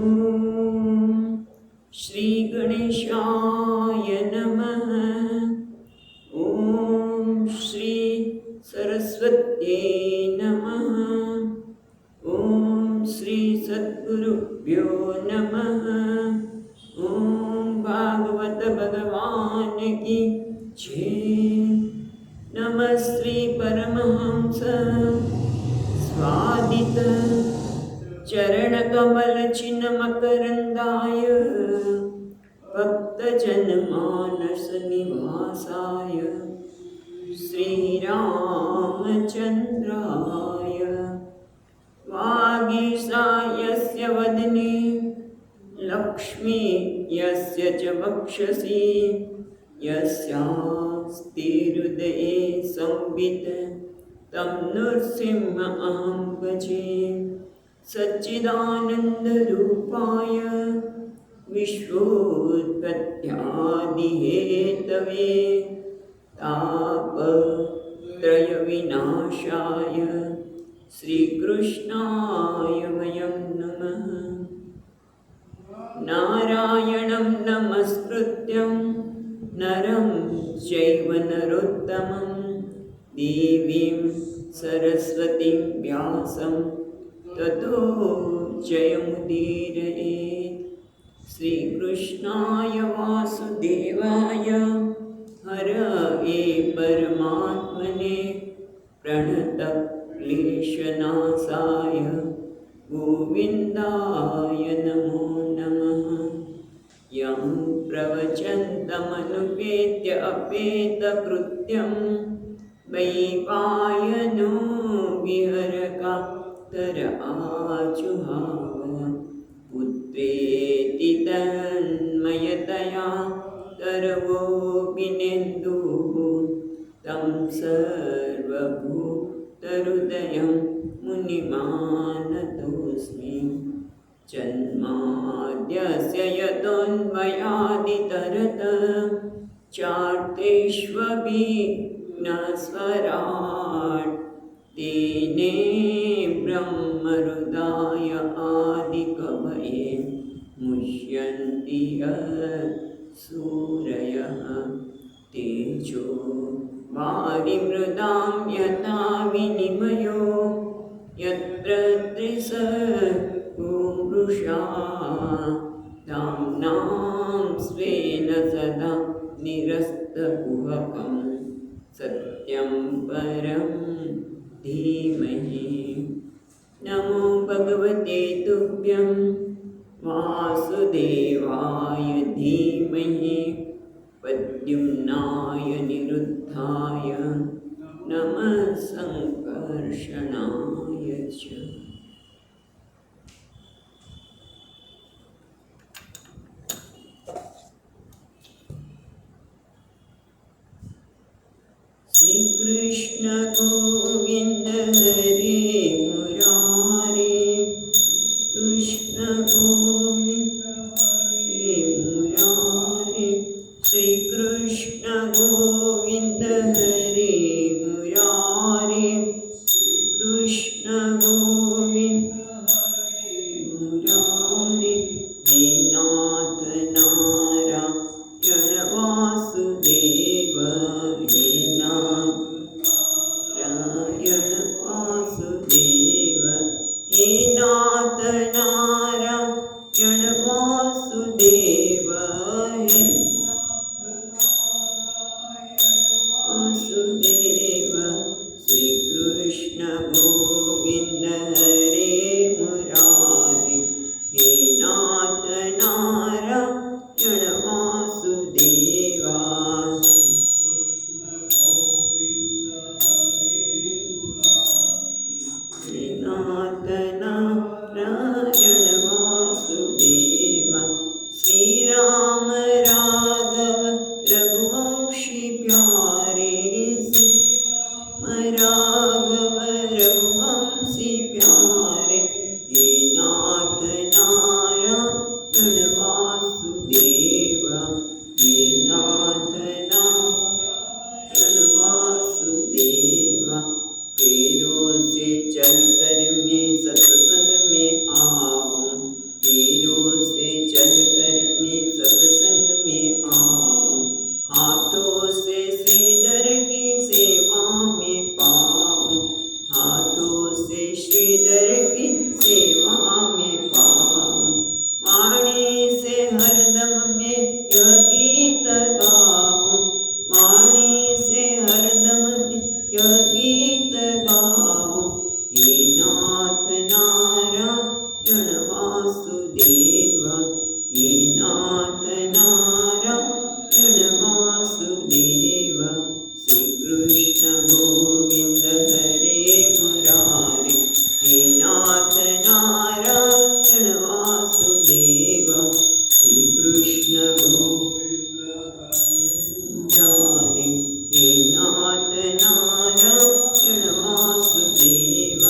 ॐ श्री गणेशाय नमः। ॐ श्री सरस्वत्यै नमः। ॐ श्री सद्गुरुभ्यो नमः। ॐ भागवत भगवान की जय। नमः श्री परमहंस स्वादित चरण कमल चिन्ह मकरंदाय भक्तजन मानस निवासाय श्री रामचंद्राय वागीशायस्य वदने लक्ष्मी यस्य च वक्षसि यस्यास्ति हृदये संवित् तं नृसिंहमहं भजे। सच्चिदानन्दरूपाय विश्वोत्पत्त्यादिहेतवे तापत्रयविनाशाय श्रीकृष्णाय वयं नमः। नारायणं नमस्कृत्यं नरं चैव नरोत्तमं देवीं सरस्वतीं व्यासं ततो जयमुदीरयेत्। श्रीकृष्णाय वासुदेवाय हरये परमात्मने प्रणतक्लेशनाशाय गोविन्दाय नमो नमः। यं प्रवचन्तमनुपेत्य अपेतकृत्यं वैपायनो विहरकातर आजुहाव पुत्रेति तन्मयतया तरवोऽपिनेन्दुः तं सर्वभूतहृदयं मुनिमानतोऽस्मि। जन्माद्यस्य यतोऽन्वयादितरतः चार्तेष्वभिघ्नस्वराट् तेने ब्रह्महृदाय आदिकवये मुह्यन्ति सूरयः तेजो वारिमृदां यथा विनिमयो यत्र त्रिसर्गो मृषा धाम्नां स्वेन सदा निरस्तकुहकं सत्यं परं धीमहि। नमो भगवते तुभ्यं वासुदेवाय धीमहि प्रद्युम्नाय निरुद्धाय नमः संकर्षणाय च। श्री कृष्ण गोविंद हरे मुरारे कृष्ण गोविंद हरे मुरारे। श्री कृष्ण गोविंद हरे मुरारे कृष्ण गोविंद हरे मुरारे। हे नाथ नारायण वासुदेव हे नारायण वासुदेव हे नाथ नारायण વાસુદેવ હે નાથ નારાયણ વાસુદેવ શ્રી કૃષ્ણ ગોવિંદ હરે મુરારે હે નાથ નારાયણ વાસુદેવ શ્રી કૃષ્ણ ગોવિંદ મુરારે હે નાથ નારાયણ વાસુદેવ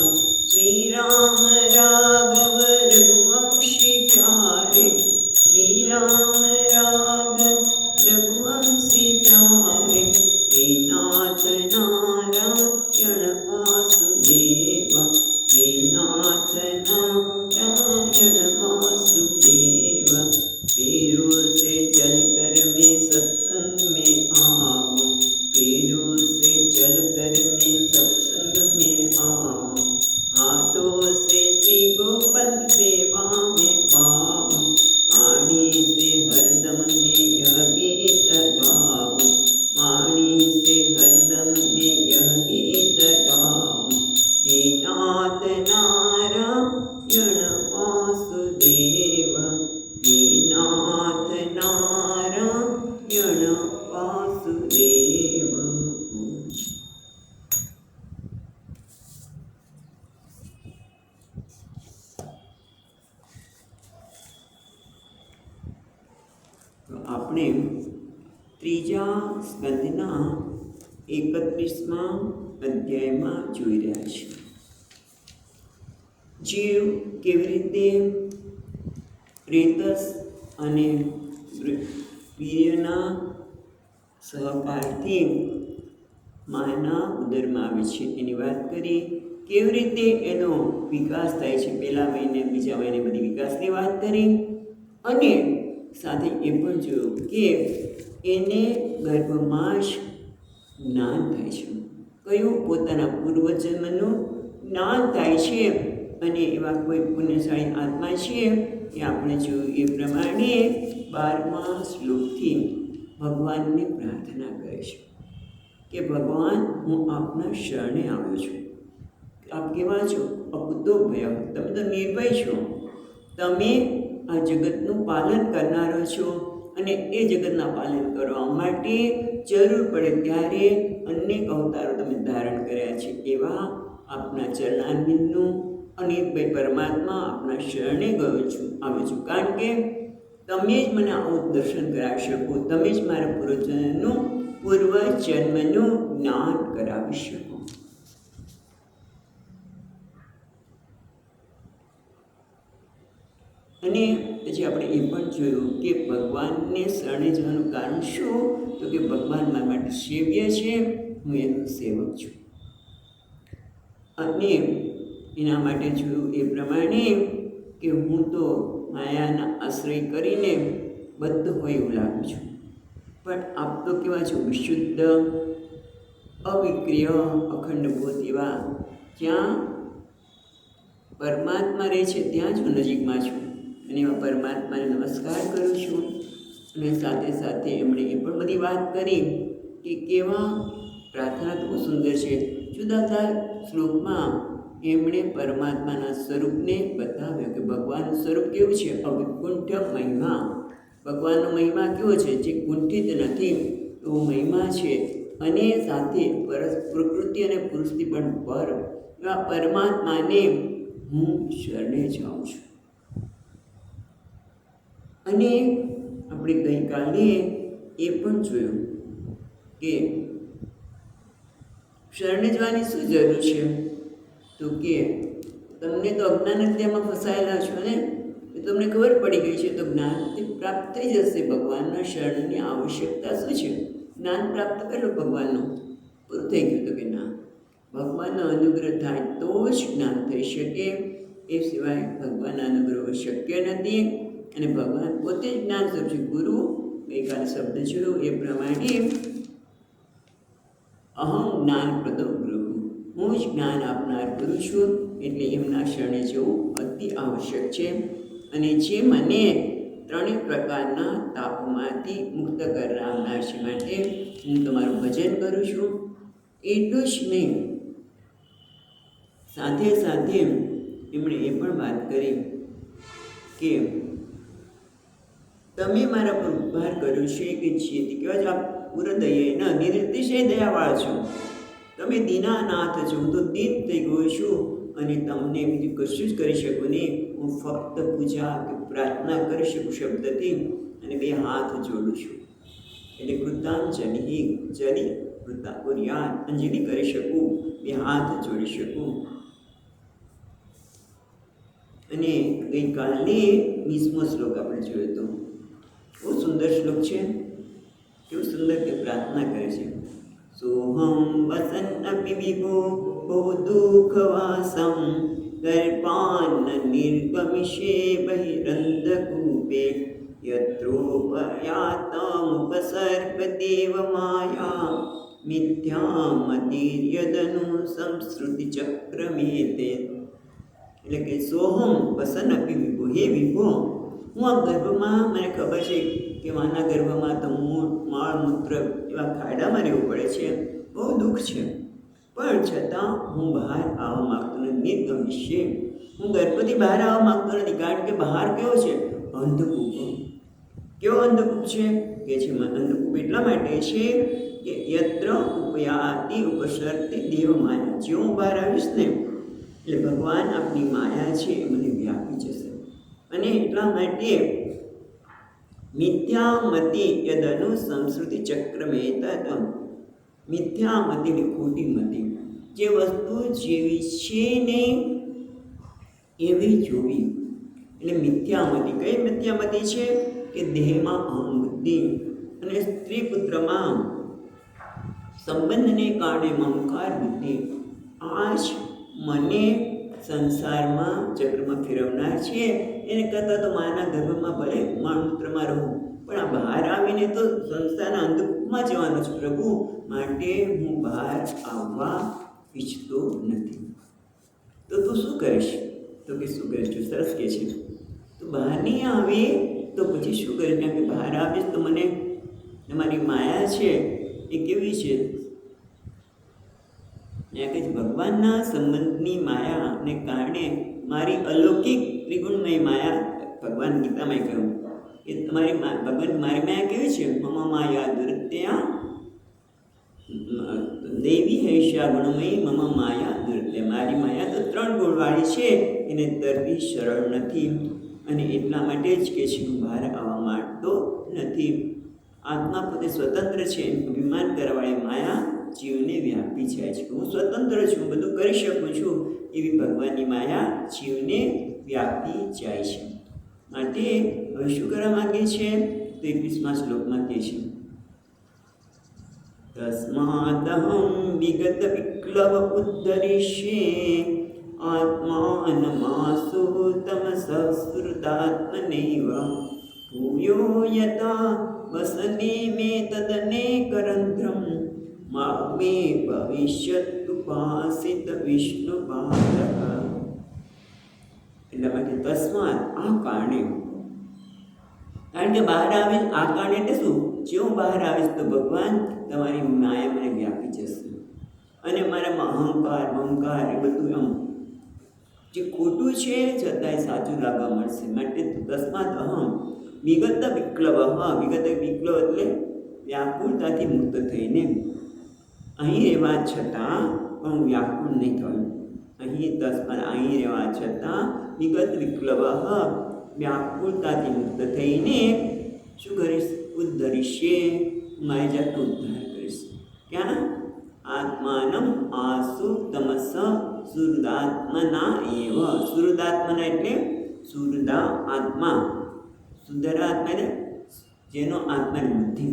શ્રી રામ રાઘવ રઘુવંશી પ્યારે શ્રી રામ રાઘવ રઘુવંશી પ્યારે હે નાથ નારાયણ વાસુદેવ હે નાથ नारायण वासुदेव पीरू से चलकर मैं सत्संग में आऊं पीरू से चलकर मैं सत्संग में आऊं हाथों से श्री गोपाल सेवा में पाऊं वाणी से हरदम में यह गीत गाऊं वाणी से हरदम में यह गीत गाऊं हे नाथ नारायण वासुदेव हे नाथ नारायण वासुदेव તો આપણે ત્રીજા સ્કંદના 31મા અધ્યાયમાં જોઈ રહ્યા છીએ જીવ કેવી રીતે રેતસ અને વીર્યના સહકારથી માના ઉદરમાં આવે છે એની વાત કરી કેવી રીતે એનો વિકાસ થાય છે પહેલા મહિને બીજા મહિને બધી વિકાસની વાત કરી અને સાથે એ પણ જોયું કે એને ગર્ભમાં જ જ્ઞાન થાય છે કયું પોતાના પૂર્વજન્મનું જ્ઞાન થાય છે અને એવા કોઈ પુણ્યશાળી આત્મા છે એ આપણે જોયું એ પ્રમાણે 12મા શ્લોકથી ભગવાનને પ્રાર્થના કરે છે કે ભગવાન હું આપના શરણે આવ્યો છું આપ કેવા છો અકુતો ભય તમે તો નિર્ભય છો તમે આ જગતનું પાલન કરનારો છો અને એ જગતના પાલન કરવા માટે જરૂર પડે ત્યારે અનેક અવતારો તમે ધારણ કર્યા છે એવા આપના ચરણારવિંદનું અને પરમાત્મા આપના શરણે આવ્યો છું કારણ કે તમે જ મને આવું દર્શન કરાવી શકો તમે જ મારા પૂર્વજન્મનું જ્ઞાન કરાવી શકો અને પછી આપણે એ પણ જોયું કે ભગવાનને શરણે જવાનું કારણ શું તો કે ભગવાન મારા માટે સેવ્ય છે હું એનો સેવક છું અને એના માટે જોયું એ પ્રમાણે કે હું તો માયાના આશ્રય કરીને બદ્ધ હોય એવું લાગું છું પણ આપ તો કેવા છો વિશુદ્ધ અવિક્રિય અખંડભૂત એવા જ્યાં પરમાત્મા રહે છે ત્યાં જ હું નજીકમાં છું અને એવા પરમાત્માને નમસ્કાર કરું છું અને સાથે સાથે એમણે એ પણ બધી વાત કરી કે કેવા પ્રાર્થના તો સુંદર છે જુદા જુદા શ્લોકમાં એમણે પરમાત્માના સ્વરૂપને બતાવ્યો કે ભગવાનનું સ્વરૂપ કેવું છે અવિકુંઠ મહિમા ભગવાનનો મહિમા કેવો છે જે કુંઠિત નથી એવો મહિમા છે અને સાથે પ્રકૃતિ અને પુરુષથી પણ પર એવા પરમાત્માને હું શરણે જાઉં છું અને આપણે ગઈકાલે એ પણ જોયું કે શરણે જવાની શું જરૂર છે તો કે તમને તો અજ્ઞાન અધ્યાયમાં ફસાયેલા છો ને એ તમને ખબર પડી ગઈ છે તો જ્ઞાનથી પ્રાપ્ત થઈ જશે ભગવાનના શરણની આવશ્યકતા શું છે જ્ઞાન પ્રાપ્ત કરો ભગવાનનું પૂરું થઈ ગયું તો કે ના ભગવાનનો અનુગ્રહ થાય તો જ જ્ઞાન થઈ શકે એ સિવાય ભગવાનના અનુગ્રહ શક્ય નથી અને ભગવાન પોતે જ જ્ઞાન સ્વરૂપ છે ગુરુ ગઈકાલે શબ્દ જોયો એ પ્રમાણે અહમ જ્ઞાન પ્રદો ગુરુ હું જ જ્ઞાન આપનાર ગુરુ છું એટલે એમના શરણે જવું અતિ આવશ્યક છે અને જે મને ત્રણેય પ્રકારના તાપમાંથી મુક્ત કરાવનાર છે માટે હું તમારું ભજન કરું છું એટલું જ નહીં સાથે સાથે એમણે એ પણ વાત કરી કે તમે મારા પર ઉપકાર કર્યો છે કે જેથી કહેવાય આપ પૂર્ણ નિર્તિશય દયાવાળા છો. તમે દીનાનાથ છો, હું તો દીન થઈ ગયો છું અને તમને બીજું કશું જ કરી શકું નહીં. હું ફક્ત પૂજા કે પ્રાર્થના કરી શકું શબ્દથી અને બે હાથ જોડું છું. એટલે અંજલિ કરી શકું, બે હાથ જોડી શકું. અને ગઈકાલે 20મો શ્લોક આપણે જોયો હતો. બહુ સુંદર શ્લોક છે. કેવું સુંદર તે પ્રાર્થના કરે છે. સોહમ વસન અપી વિભો બહુ દુઃખવાસમ ગર્ભાન નિર્ગમિષે બહિરંધકૂપે યત્રોપયાતમુપસર્પદેવ માયા મિથ્યામતિર્યદનુ સંસ્કૃતિ ચક્રમેતે. એટલે કે સોહમ વસન અપી વિભો, હે વિભો, હું આ ગર્ભમાં, મને ખબર છે કે માના ગર્ભમાં તો માળ મૂત્ર એવા ખાડામાં રહેવું પડે છે, બહુ દુઃખ છે, પણ છતાં હું બહાર આવવા માગતો નથી. નિર્ગમિષ્ય, હું ગર્ભથી બહાર આવવા માગતો નથી, કારણ કે બહાર કેવો છે? અંધકૂપ. કેવો અંધકૂપ છે? કે છે અંધકૂપ એટલા માટે છે કે યત્ર ઉપયાતિ ઉપસર્તિ દેવ માયા. જે હું બહાર આવીશ ને એટલે ભગવાન આપની માયા છે એ મને વ્યાપી જશે. અને એટલા માટે મિથ્યામતિ યદનુ સંસ્કૃતિ ચક્રમેતત. મિથ્યામતિ એટલે ખોટી મતિ. જે વસ્તુ જેવી છે ને એવી જોવી, એટલે મિથ્યામતિ. કઈ મિથ્યામતિ છે? કે દેહમાં અહમ બુદ્ધિ અને સ્ત્રી પુત્રમાં સંબંધને કારણે મમકાર બુદ્ધિ. આ જ મને સંસારમાં ચક્રમાં ફેરવનાર છે. એને કરતાં તો માના ગર્ભમાં ભલે મળમૂત્રમાં રહું, પણ આ બહાર આવીને તો સંસારના અંધકૂપમાં જવાનું છે પ્રભુ, માટે હું બહાર આવવા ઈચ્છતો નથી. તો તું શું કરીશ? તો કે શું કરીશ? તું સરસ કહે છે, તું બહાર નહીં આવે તો પછી શું કરીશ? કારણ કે બહાર આવીશ તો મને તમારી માયા છે એ કેવી છે? કે ભગવાનના સંબંધની માયાને કારણે મારી અલૌકિક ત્રિગુણમય માયા, ભગવાન ગીતામાં કહ્યું કે તમારી ભગવાન મારી માયા કેવી છે? મમ માયા દુર્ત્યા દેવી હૈષા ગુણમય મમ માયા દુર્ત્યા. મારી માયા તો 3 ગુણવાળી છે, એને તરવી સરળ નથી. અને એટલા માટે જ કે છે હું બહાર આવવા માંગતો નથી. આત્મા પોતે સ્વતંત્ર છે, અભિમાન કરવાળી માયા જીવને વ્યાપી જાય છે. હું સ્વતંત્ર છું, બધું કરી શકું છું, એવી ભગવાનની માયા જીવને વ્યાપી જાય છે. માટે હવે શું કરવા માંગે છે? તો 21મા શ્લોકમાં કહે છે, તસ્માદહં વિગત વિક્લવ ઉદ્ધરિષ્યે આત્માનમાસુ તમસસ્મૃતાત્મનૈવ ભૂયો યતા વસને મે તદનેકરંધ્રમ મામે ભવિષ્યતુપાસિત વિષ્ણુપાદઃ. એટલા માટે તસ્માત, આ કારણે, કારણ કે બહાર આવે આ કારણે એટલે શું? જે હું બહાર આવીશ તો ભગવાન તમારી માયા મને વ્યાપી જશે અને મારામાં અહંકાર મમકાર એ બધું આમ જે ખોટું છે છતાંય સાચું લાગવા મળશે. માટે તસ્માત અહમ વિગત વિક્લવ. વિગત વિક્લવ એટલે વ્યાકુળતાથી મુક્ત થઈને અહીં રહેવા છતાં પણ વ્યાકુળ નહીં થયું. અહીં રહેવા છતાં વિગત વિક્લવ, વ્યાકુળતાથી મુક્ત થઈને શું કરીશ? ઉદ્ધરિષ્યે, મારી જાતનો ઉદ્ધાર કરીશ. ક્યાં? આત્માનમ આસુ તમસ સુહૃદાત્મના એવ. સુહૃદાત્મના એટલે સુહૃદા આત્મા, સુંદર આત્મા એટલે જેનો આત્માની બુદ્ધિ,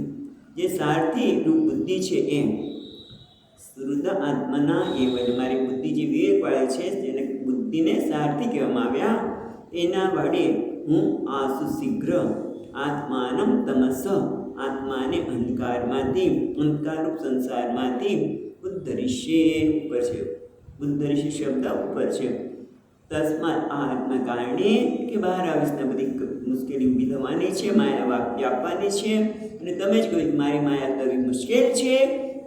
જે સારથી રૂપ બુદ્ધિ છે એ સુહૃદ આત્મના એવ. એટલે મારી બુદ્ધિ જે વિવેકવાળી છે, જેને બુદ્ધિને સારથી કહેવામાં આવ્યા, એના વડે હું આસુ શીઘ્ર આત્માનમ તમસ, આત્માને અંધકારમાંથી, અંધકારરૂપ સંસારમાંથી ઉદ્ધરિષ્યે, ઉપર છે ઉદ્ધરિષ્ય શબ્દ ઉપર છે. તસ્માત, આ આત્મા કારણે કે બહાર આવીશ ને બધી મુશ્કેલી ઊભી થવાની છે, માયા વ્યાપી આપવાની છે. અને તમે જ કહ્યું મારી માયા તવી મુશ્કેલ છે,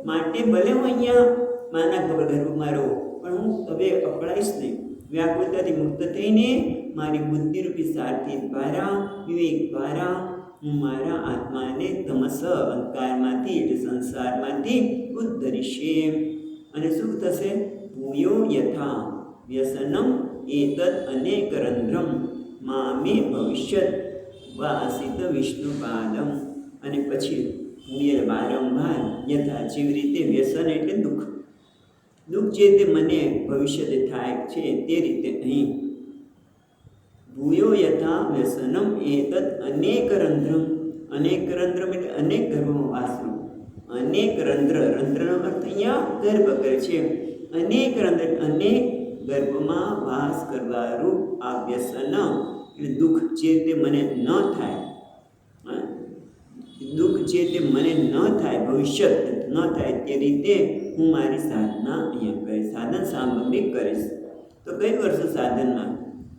માટે ભલે હું અહીંયા માના ગર્ભમાં રહું, પણ હું હવે અકળાઈશ નહીં. વ્યાકુળતાથી મુક્ત થઈને મારી બુદ્ધિરૂપી સારથી દ્વારા, વિવેક દ્વારા હું મારા આત્માને તમસ અંધકારમાંથી એટલે સંસારમાંથી ઉદ્ધરીશ. અને શું થશે? ભૂયો યથા વ્યસનમ એતદ અનેકરંધ્રમ મામે ભવિષ્યત વાસિત વિષ્ણુપાદમ. અને પછી ભૂય વારંવાર યથા જેવી રીતે વ્યસન એટલે દુઃખ, દુઃખ જે તે મને ભવિષ્યતે થાય છે તે રીતે અહીં ભૂયો યથા વ્યસનમ એતદ અનેક રંધ્રમ. અનેક રંધ્રમ એટલે અનેક ગર્ભમાં વાસનું. અનેક રંધ્ર, રંધ્રનો અર્થ અહીંયા ગર્ભ કરે છે. અનેક રંધ્ર અનેક ગર્ભમાં વાસ કરવારૂપ આ વ્યસન એટલે દુઃખ જે તે મને ન થાય, દુઃખ જે તે મને ન થાય, ભવિષ્ય ન થાય તે રીતે હું મારી સાધના અહીંયા કરીશ, સાધન સામગ્રી કરીશ. તો કઈ કરશું સાધનમાં?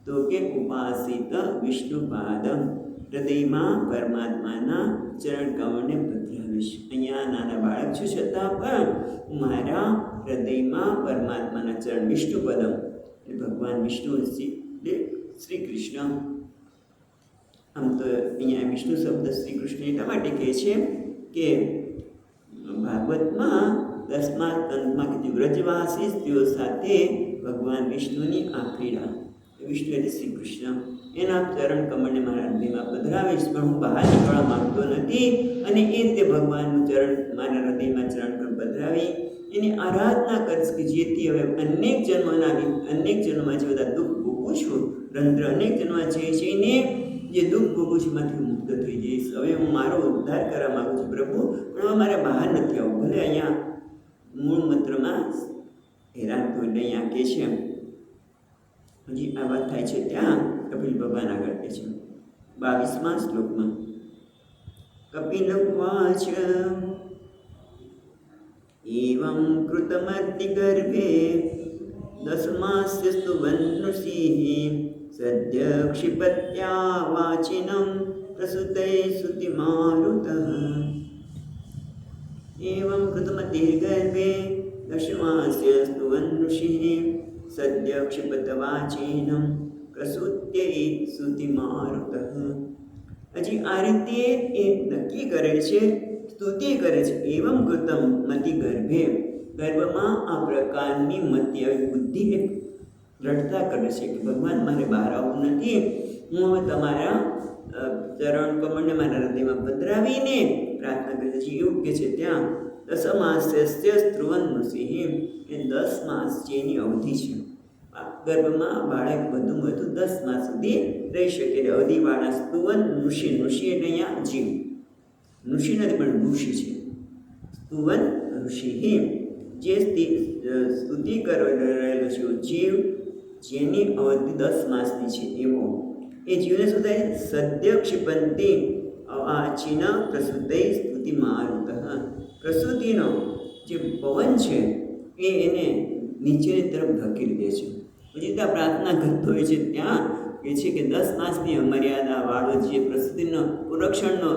તો કે ઉપાસિત વિષ્ણુપાદમ, હૃદયમાં પરમાત્માના ચરણ કમળને પધરાવીશ. અહીંયા નાના બાળક છું છતાં પણ મારા હૃદયમાં પરમાત્માના ચરણ, વિષ્ણુપદમ એટલે ભગવાન વિષ્ણુ એટલે શ્રી કૃષ્ણ. આમ તો અહીંયા વિષ્ણુ શબ્દ શ્રી કૃષ્ણ એટલા માટે કહે છે કે ભાગવતમાં 10મા સ્કંદમાં કીધું વ્રજવાસી સ્ત્રીઓ સાથે ભગવાન વિષ્ણુની આ ક્રીડા. વિષ્ણુ એટલે શ્રી કૃષ્ણ. એના ચરણ કમળને મારા હૃદયમાં પધરાવીશ, પણ હું બહાર નીકળવા માંગતો નથી. અને એ રીતે ભગવાનનું ચરણ મારા હૃદયમાં ચરણ કમળ પધરાવી એની આરાધના કરીશ કે જેથી હવે અનેક જન્મમાં જે બધા દુઃખ ભોગવું છું, રંધ્ર અનેક જન્મમાં જઈને જે દુઃખ ભોગવું છું એમાંથી મુક્ત થઈ જઈશ. હવે હું મારો ઉદ્ધાર કરવા માગું છું પ્રભુ, પણ હવે મારે બહાર નથી આવવું. ભલે અહીંયા મૂળ મંત્રમાં હેરાન તો એટલે અહીંયા કહે છે, હજી આ વાત થાય છે ત્યાં કપિલ ભગવાન આગળ કહે છે 22મા શ્લોકમાં કપિલ ઉવાચ એવં કૃતમર્તિ ગર્ભે દસમાસ્ય સ્તુવન્નૃષિઃ સદ્ય ક્ષિપત્યા વાચિનમ પ્રસુતૈ સુતિમારુતઃ. એવં કૃતમર્તિ ગર્ભે દશમાસ્ય સ્તુવન્નૃષિઃ સદ્ય ક્ષિપત વાચિનમ પ્રસુત્યૈ સુતિમારુતઃ. હજી આ રીતે એ નક્કી કરે છે, સ્તુતિ કરે છે. એવં કૃતમ મતિ ગર્ભે, ગર્ભમાં આ પ્રકારની મતિ આવી બુદ્ધિ એક રડતા કરે છે કે ભગવાન મારે બહાર આવવું નથી, હું હવે તમારા ચરણ કમળને મારા હૃદયમાં પધરાવીને પ્રાર્થના કરે છે. એવું કે છે ત્યાં 10 માસ્ય સ્ત્રુવન્નૃષિઃ એ 10 માસ જેની અવધિ છે. ગર્ભમાં બાળક વધુ 10 માસ સુધી રહી શકે એટલે અવધિવાળા સ્તુવન ઋષિ. ઋષિ એટલે અહીંયા જીવ, ઋષિ નથી પણ ઋષિ છે. સ્તુવન ઋષિ જે સ્તુતિ કરેલો છે જીવ, જેની અવધિ 10 માસની છે એવો એ જીવને શું થાય? સદ્ય ક્ષિપંતી અવાચિન પ્રસુતૈ સ્તુતિમારુતઃ. પ્રસુતિનો જે પવન છે એ એને નીચેની તરફ ધકેલી દે છે. પછી ત્યાં પ્રાર્થના કરતો હોય છે ત્યાં કહે છે કે 10 માસની મર્યાદા વાળો જે પ્રસુતિનો પુરક્ષણનો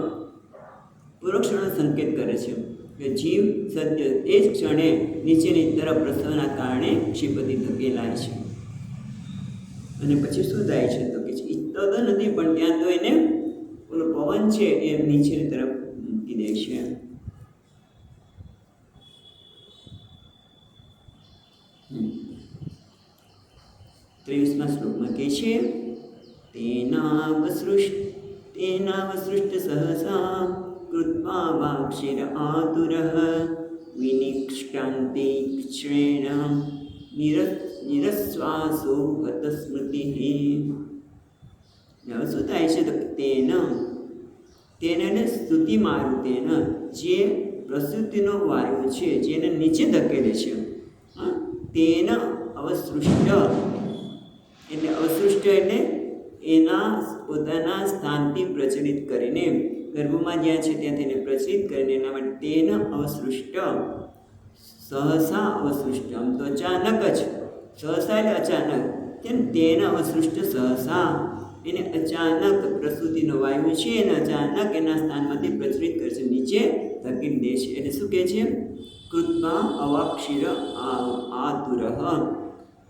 સંકેત કરે છે કે જીવ સત્ય એ જ ક્ષણે નીચેની તરફ પ્રસવના કારણે ક્ષિપતિ ધકેલાય છે. અને પછી શું થાય છે તો કે ઈચ્છતો તો નથી પણ ત્યાં તો એને પેલો પવન છે એ નીચેની તરફ મૂકી દે છે. ત્રેવીસમા શ્લોકમાં કહે છે તેનાવસૃષ્ટ સહસા કૃત્વા વાક્ષિર આતુરઃ વિનિક્ષાંતિ ક્ષેણ નિરસ્વાસો હત સ્મૃતિઃ. હવે શું થાય છે તો તેને સ્તુતિ મારુતેન, જે પ્રસુતિનો વાયુ છે જેને નીચે ધકેલે છે, તેન અવસૃષ્ટ એટલે અવસૃષ્ટ એટલે એના પોતાના સ્થાનથી પ્રચલિત કરીને, ગર્ભમાં જ્યાં છે ત્યાં તેને પ્રચલિત કરીને એના માટે તેન અવસૃષ્ટ, સહસા અવસૃષ્ટ. આમ તો અચાનક જ, સહસા એટલે અચાનક, તેન અવસૃષ્ટ સહસા એને અચાનક પ્રસૂતિનો વાયુ છે એને અચાનક એના સ્થાનમાંથી પ્રચલિત કરે છે, નીચે ધકેલી દે છે. એટલે શું કહે છે? કૃત્વા અવાક્ષિર આતુરઃ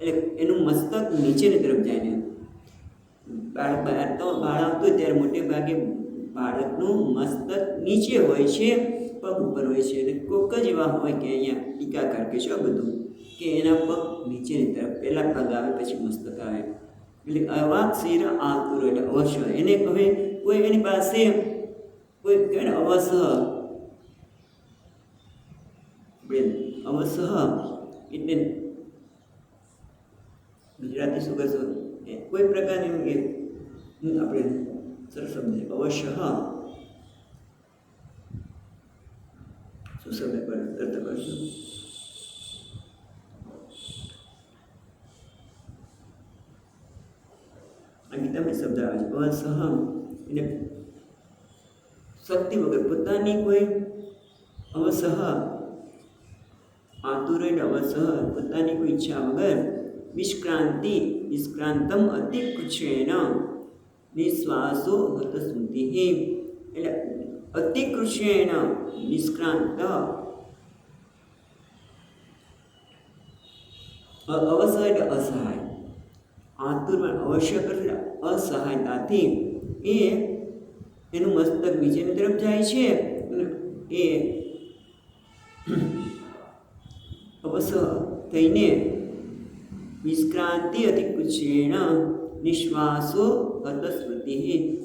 એટલે એનું મસ્તક નીચેની તરફ જાય ને બાળક બહાર તો ભાળ આવતું હોય ત્યારે મોટે ભાગે બાળકનું મસ્તક નીચે હોય છે, પગ ઉપર હોય છે. અને કોક જ એવા હોય કે અહીંયા ટીકાકાર કે છે બધું કે એના પગ નીચેની તરફ પહેલાં પગ આવે પછી મસ્તક આવે. એટલે અવાક શિર આતુર એટલે અવશ્ય એને કહે કોઈ એની પાસે કોઈ કહે ને અવસહ અવસહ એટલે ગુજરાતી શું કહેશો કોઈ પ્રકારની આપણે સરસ શબ્દ અવશ્ય શું શબ્દ પર અર્થ કરશું આ ગીતામાં શબ્દ આવે છે અવસહ એટલે શક્તિ વગર પોતાની કોઈ અવસહ આતુર એટલે અવસહ પોતાની કોઈ ઈચ્છા વગર નિષ્ક્રાંતમ અતિકૃષ્ણેન નિશ્વાસો હત સ્મૃતિ એટલે અતિકૃષ્ણેન નિષ્ક્રાંત અવસહ એટલે અસહાય આતુરમાં અવશ્ય એટલે અસહાયતાથી એનું મસ્તક નીચેની તરફ જાય છે. એ અવસહ થઈને નિષ્ક્રાંતિ અતિકૃષ્ણેન નિશ્વાસો હત સ્મૃતિ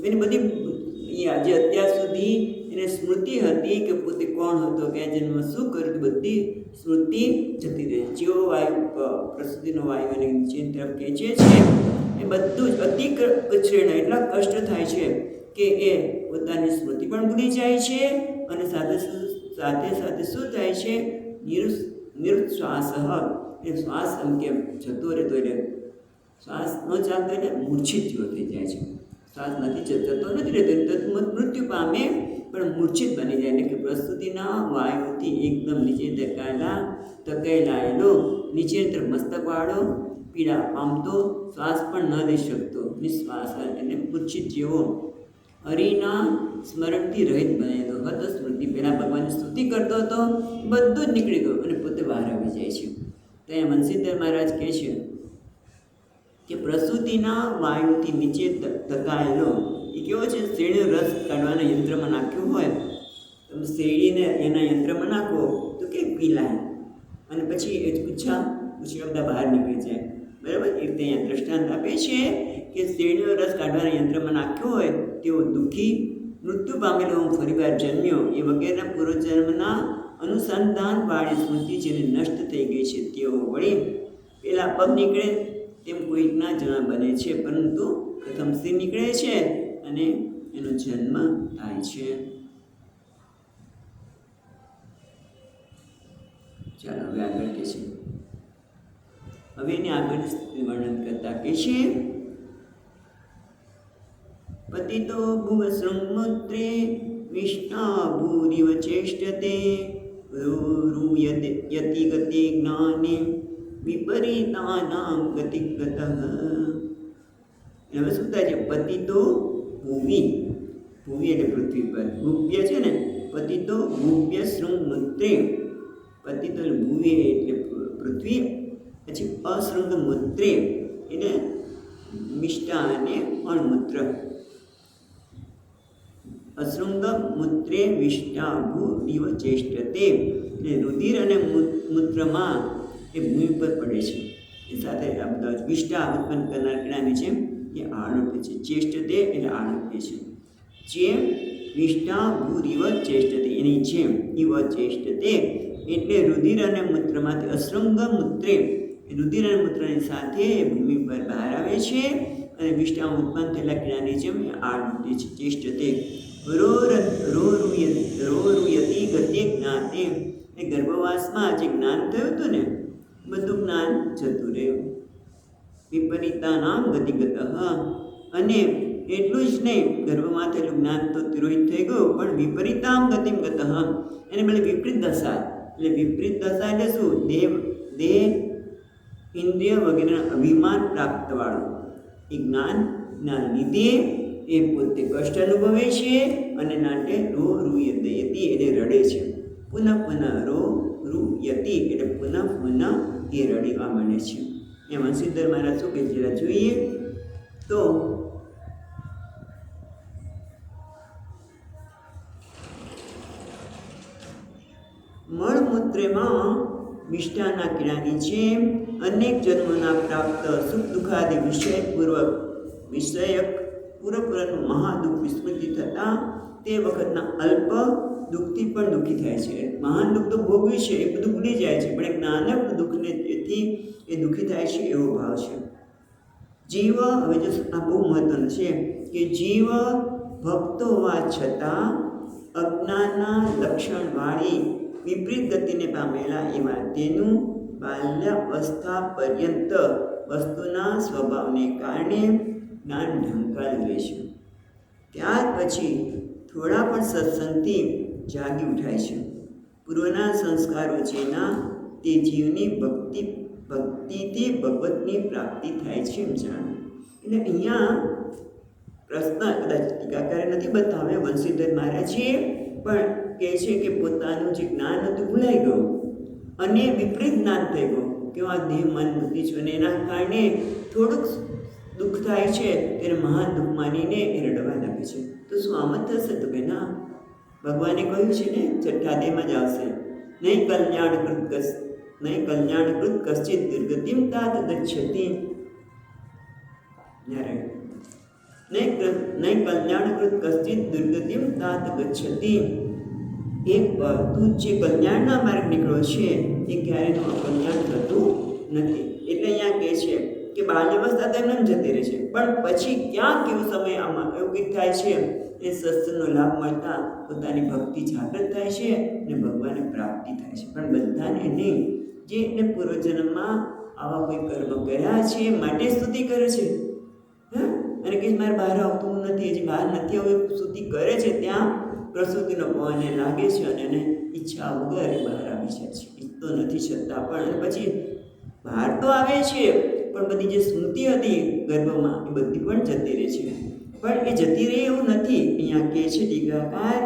એની બધી આજે અત્યાર સુધી એને સ્મૃતિ હતી કે પોતે કોણ હતો, કયા જન્મ શું કર્યું, બધી સ્મૃતિ જતી રહે. જેવો વાયુ પ્રસુતિનો વાયુ એને નીચેની તરફ ખેંચે છે એ બધું જ અતિકૃષ્ણ એટલા કષ્ટ થાય છે કે એ પોતાની સ્મૃતિ પણ ભૂલી જાય છે. અને સાથે સાથે શું થાય છે નિરુશ્વાસ એ શ્વાસ એમ કે જતો રહેતો એટલે શ્વાસ ન ચાલતો એટલે મૂર્છિત જેવો થઈ જાય છે. શ્વાસ નથી જતો નથી રહેતો તો મૃત્યુ પામે પણ મૂર્છિત બની જાય. એટલે કે પ્રસ્તુતિના વાયુથી એકદમ નીચે ધકેલાયેલો નીચેની તરફ મસ્તકવાળો પીડા પામતો શ્વાસ પણ ન લઈ શકતો નિશ્વાસ એટલે મૂર્છિત જેવો હરિના સ્મરણથી રહિત બનેલો હતો. સ્મૃતિ પહેલાં ભગવાનની સ્તુતિ કરતો હતો બધું જ નીકળી ગયું અને પોતે બહાર આવી જાય છે. ત્યાં મનસિદ્ધર મહારાજ કહે છે કે પ્રસૂતિના વાયુથી નીચે ધકાયેલો એ કેવો છે શેરડીનો રસ કાઢવાના યંત્રમાં નાખ્યો હોય તમે શેરડીને એના યંત્રમાં નાખો તો કે પીલાય અને પછી એ પૂછા બધા બહાર નીકળી જાય. બરાબર એ રીતે અહીંયા દ્રષ્ટાંત આપે છે કે શેરડીનો રસ કાઢવાના યંત્રમાં નાખ્યો હોય તેઓ દુઃખી મૃત્યુ પામેલો હું ફરીવાર જન્મ્યો એ વગેરેના પૂર્વજન્મના અનુસંધાનવાળી સ્મૃતિ જેને નષ્ટ થઈ ગઈ છે તેઓ વળી પેલા પગ નીકળે તેમ કોઈકના જણા બને છે, પરંતુ પ્રથમ શિર નીકળે છે અને એનો જન્મ થાય છે. ચાલો હવે આગળ કે છે હવે એને આગળ વર્ણન કરતા કે છે પતિતો ભુવ શૃંગમુત્રે વિષ્ણા ભૂરિવ ચેષ્ટતે યતિ ગતિ જ્ઞાને વિપરીતાનામ ગતિગતઃ. હવે શું થાય છે પતિતો ભૂમિ એટલે પૃથ્વી પર ભૂવ્ય છે ને પતિતો ભૂવ્ય શૃંગમુત્રે પતિતો ભૂવ્ય એટલે પૃથ્વી પછી અશૃંગમુત્રે એટલે મિષ્ટા અને અણમૂત્ર અશૃંગમૂત્રે વિષ્ટા ભૂરિવ ચેષ્ટતે એટલે રુધિર અને મૂત્રમાં એ ભૂમિ પર પડે છે. એ સાથે આ બધા વિષ્ટા ઉત્પન્ન કરનાર ક્રિયાની છે એ આરોપ્ય છે. ચેષ્ટતે એટલે આરોપ્ય છે. જેમ વિષ્ટા ભૂરિવ ચેષ્ટતે એની જેમ ઇવ ચેષ્ટતે એટલે રુધિર અને મૂત્રમાંથી અશૃંગમૂત્રે રુધિર અને મૂત્રની સાથે ભૂમિ પર બહાર આવે છે અને વિષ્ટા ઉત્પન્ન થયેલા ક્રિયાની જેમ એ આરોપ્ય છે. ચેષ્ટતે રોરુયતિ ગતિ જ્ઞાને એ ગર્ભવાસમાં જે જ્ઞાન થયું હતું ને બધું જ્ઞાન જતું રહ્યું. વિપરીતાનામ ગતિગતઃ અને એટલું જ નહીં ગર્ભમાં થયેલું જ્ઞાન તો તિરોહિત થઈ ગયું પણ વિપરીતામ ગતિમ ગતઃ એને બદલે વિપરીત દશા એટલે વિપરીત દશા એટલે શું દેહ ઇન્દ્રિય વગેરેના અભિમાન પ્રાપ્તવાળું એ જ્ઞાનના લીધે એ પોતે કષ્ટ અનુભવે છે અને નાટે રોરુયતિ એટલે રડે છે. પુનઃ રોરુયતિ એટલે પુનઃ એ રડવા માંડે છે. એમાં સિદ્ધર મહારાજ શું કહે જરા જોઈએ તો મળમૂત્રમાં મિષ્ટાના કીડાની જેમ અનેક જન્મોના પ્રાપ્ત સુખ દુઃખાદિ વિષયક પૂરેપૂરાનું મહાદુઃખ વિસ્મૃતિ થતાં તે વખતના અલ્પ દુઃખથી પણ દુઃખી થાય છે. મહાન દુઃખ તો ભોગવ્યું છે એ બધું ભૂલી જાય છે, પણ એક નાનકડું દુઃખને તેથી એ દુઃખી થાય છે એવો ભાવ છે. જીવ, હવે જો આ બહુ મહત્વનું છે કે જીવ ભક્તો હોવા છતાં અજ્ઞાનના લક્ષણવાળી વિપરીત ગતિને પામેલા એવા તેનું બાલ્યાવસ્થા પર્યંત વસ્તુના સ્વભાવને કારણે જ્ઞાન ઢંકાયેલું રહેશે. ત્યાર પછી થોડા પણ સત્સંગથી જાગી ઉઠાય છે. પૂર્વના સંસ્કારો જેના તે જીવની ભક્તિથી ભગવતની પ્રાપ્તિ થાય છે એમ જાણો. એટલે અહીંયા પ્રશ્ન કદાચ ટીકાકારે નથી બતાવે, વંશીધર મહારાજે પણ કહે છે કે પોતાનું જે જ્ઞાન હતું ભૂલાઈ ગયું અને વિપરીત જ્ઞાન થઈ ગયું કે આ દેહ મન બુદ્ધિ છે, અને એના કારણે થોડુંક દુઃખ થાય છે તેને મહાન દુઃખ માનીને એ રડવા લાગે છે. તો શું આમ જ થશે? તો કે ના, ભગવાને કહ્યું છે ને છઠ્ઠા દેહમાં જ આવશે, નહીં કલ્યાણકૃત કશ્ચિત દુર્ગતિમ તાત ગચ્છતિ. નહીં કલ્યાણકૃત કશ્ચિત દુર્ગતિમ તાત ગચ્છતિ. એક તું જે કલ્યાણના માર્ગ નીકળ્યો છે એ ક્યારેય અકલ્યાણ થતું નથી. એટલે અહીંયા કહે છે કે બાલ્યાવસ્થા તો એમને જતી રહે છે, પણ પછી ક્યાં કેવો સમય આમાં એવું કંઈક થાય છે એ સત્સંગનો લાભ મળતા પોતાની ભક્તિ જાગૃત થાય છે અને ભગવાનની પ્રાપ્તિ થાય છે. પણ બધાને નહીં, જે એને પૂર્વજન્મમાં આવા કોઈ કર્મ કર્યા છે માટે સ્તુતિ કરે છે, અને કે મારે બહાર આવતું નથી, હજી બહાર નથી આવું સ્તુતિ કરે છે, ત્યાં પ્રસૂતિનો પવન લાગે છે અને એને ઈચ્છા વગર બહાર આવી જાય છે. ઈચ્છતો નથી છતાં પણ, અને પછી બહાર તો આવે છે પણ બધી જે સ્મૃતિ હતી ગર્ભમાં એ બધી પણ જતી રહે છે. પણ એ જતી રહે એવું નથી. અહીંયા કહે છે ટીકાકાર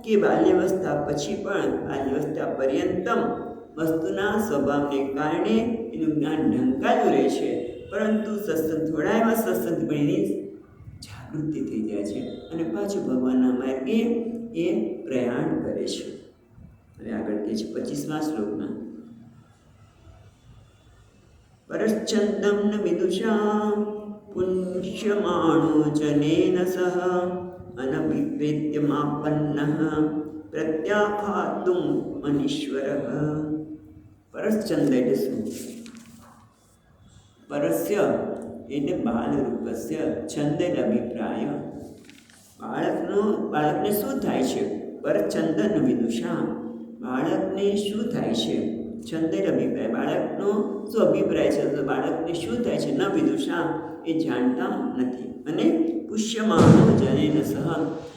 કે બાલ્યાવસ્થા પછી પણ બાલ્યાવસ્થા પર્યંતમ વસ્તુના સ્વભાવને કારણે એનું જ્ઞાન ઢંકાતું રહે છે, પરંતુ સત્સંગ થોડા એવા સત્સંગ પણ એની જાગૃતિ થઈ જાય છે અને પાછું ભગવાનના માર્ગે એ પ્રયાણ કરે છે. હવે આગળ કહે છે 25મા શ્લોકમાં, પરશ્ચંદમ ન વિદુષા પુષ્યમાણો જનેન સહ અનભિપ્રેત્યમાપન્નઃ પ્રત્યાખાતુમ અનીશ્વરઃ. પરશ્ચંદ એટલે શું? પરસ્ય એટલે બાલરૂપસ્ય, છંદ એટલે અભિપ્રાય. બાળકને શું થાય છે? પરચંદન વિદુષા, બાળકને શું થાય છે? છંદ એટલે અભિપ્રાય, બાળકનો શું અભિપ્રાય છે? તો બાળકને શું થાય છે? ન વિદુષા, એ જાણતા નથી. અને પુષ્યમાનો જનેન સહ,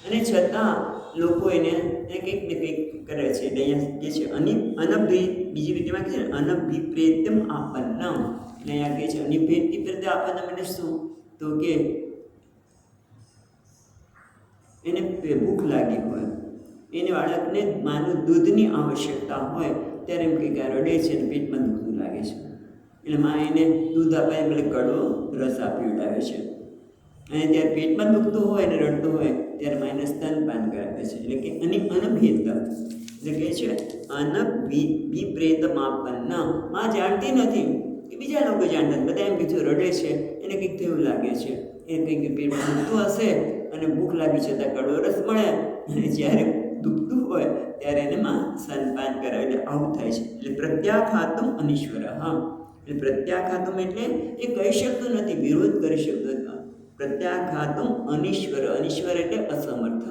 અને છતાં લોકો એને કંઈક ને કંઈક કરે છે. એટલે અહીંયા કહે છે બીજી રીતેમાં કહે છે અનભિપ્રેત્યમ આપન્નમ. એટલે અહીંયા કહે છે અનિભેદ આપન્નમ એટલે શું? તો કે એને ભૂખ લાગી હોય, એને બાળકને માનું દૂધની આવશ્યકતા હોય ત્યારે એમ કંઈક રડે છે અને પેટમાં દુખતું લાગે છે, એટલે માં એને દૂધ આપે એટલે કડવો રસ આપી ઉડાવે છે. અને ત્યારે પેટમાં દુખતું હોય અને રડતું હોય ત્યારે માં એને સ્તનપાન કરાવે છે. એટલે કે અનભેદ, એટલે કહે છે અનભિપ્રેત માપન્ન. માં જાણતી નથી કે બીજા લોકો જાણતા, બધા એમ કીધું રડે છે એને કંઈક થયું લાગે છે, એને કંઈક પેટમાં દુખતું હશે અને ભૂખ લાગી છે ત્યાં કડવો રસ મળે, અને જ્યારે દુખતું હોય ત્યારે એને માં સ્તનપાન કરાવે. એટલે આવું થાય છે. એટલે પ્રત્યાખાતુમ અનીશ્વર. એટલે પ્રત્યાખાતુમ એટલે એ કહી શકતું નથી, વિરોધ કરી શકતો નથી. પ્રત્યાખાતુમ અનીશ્વર, અનીશ્વર એટલે અસમર્થ.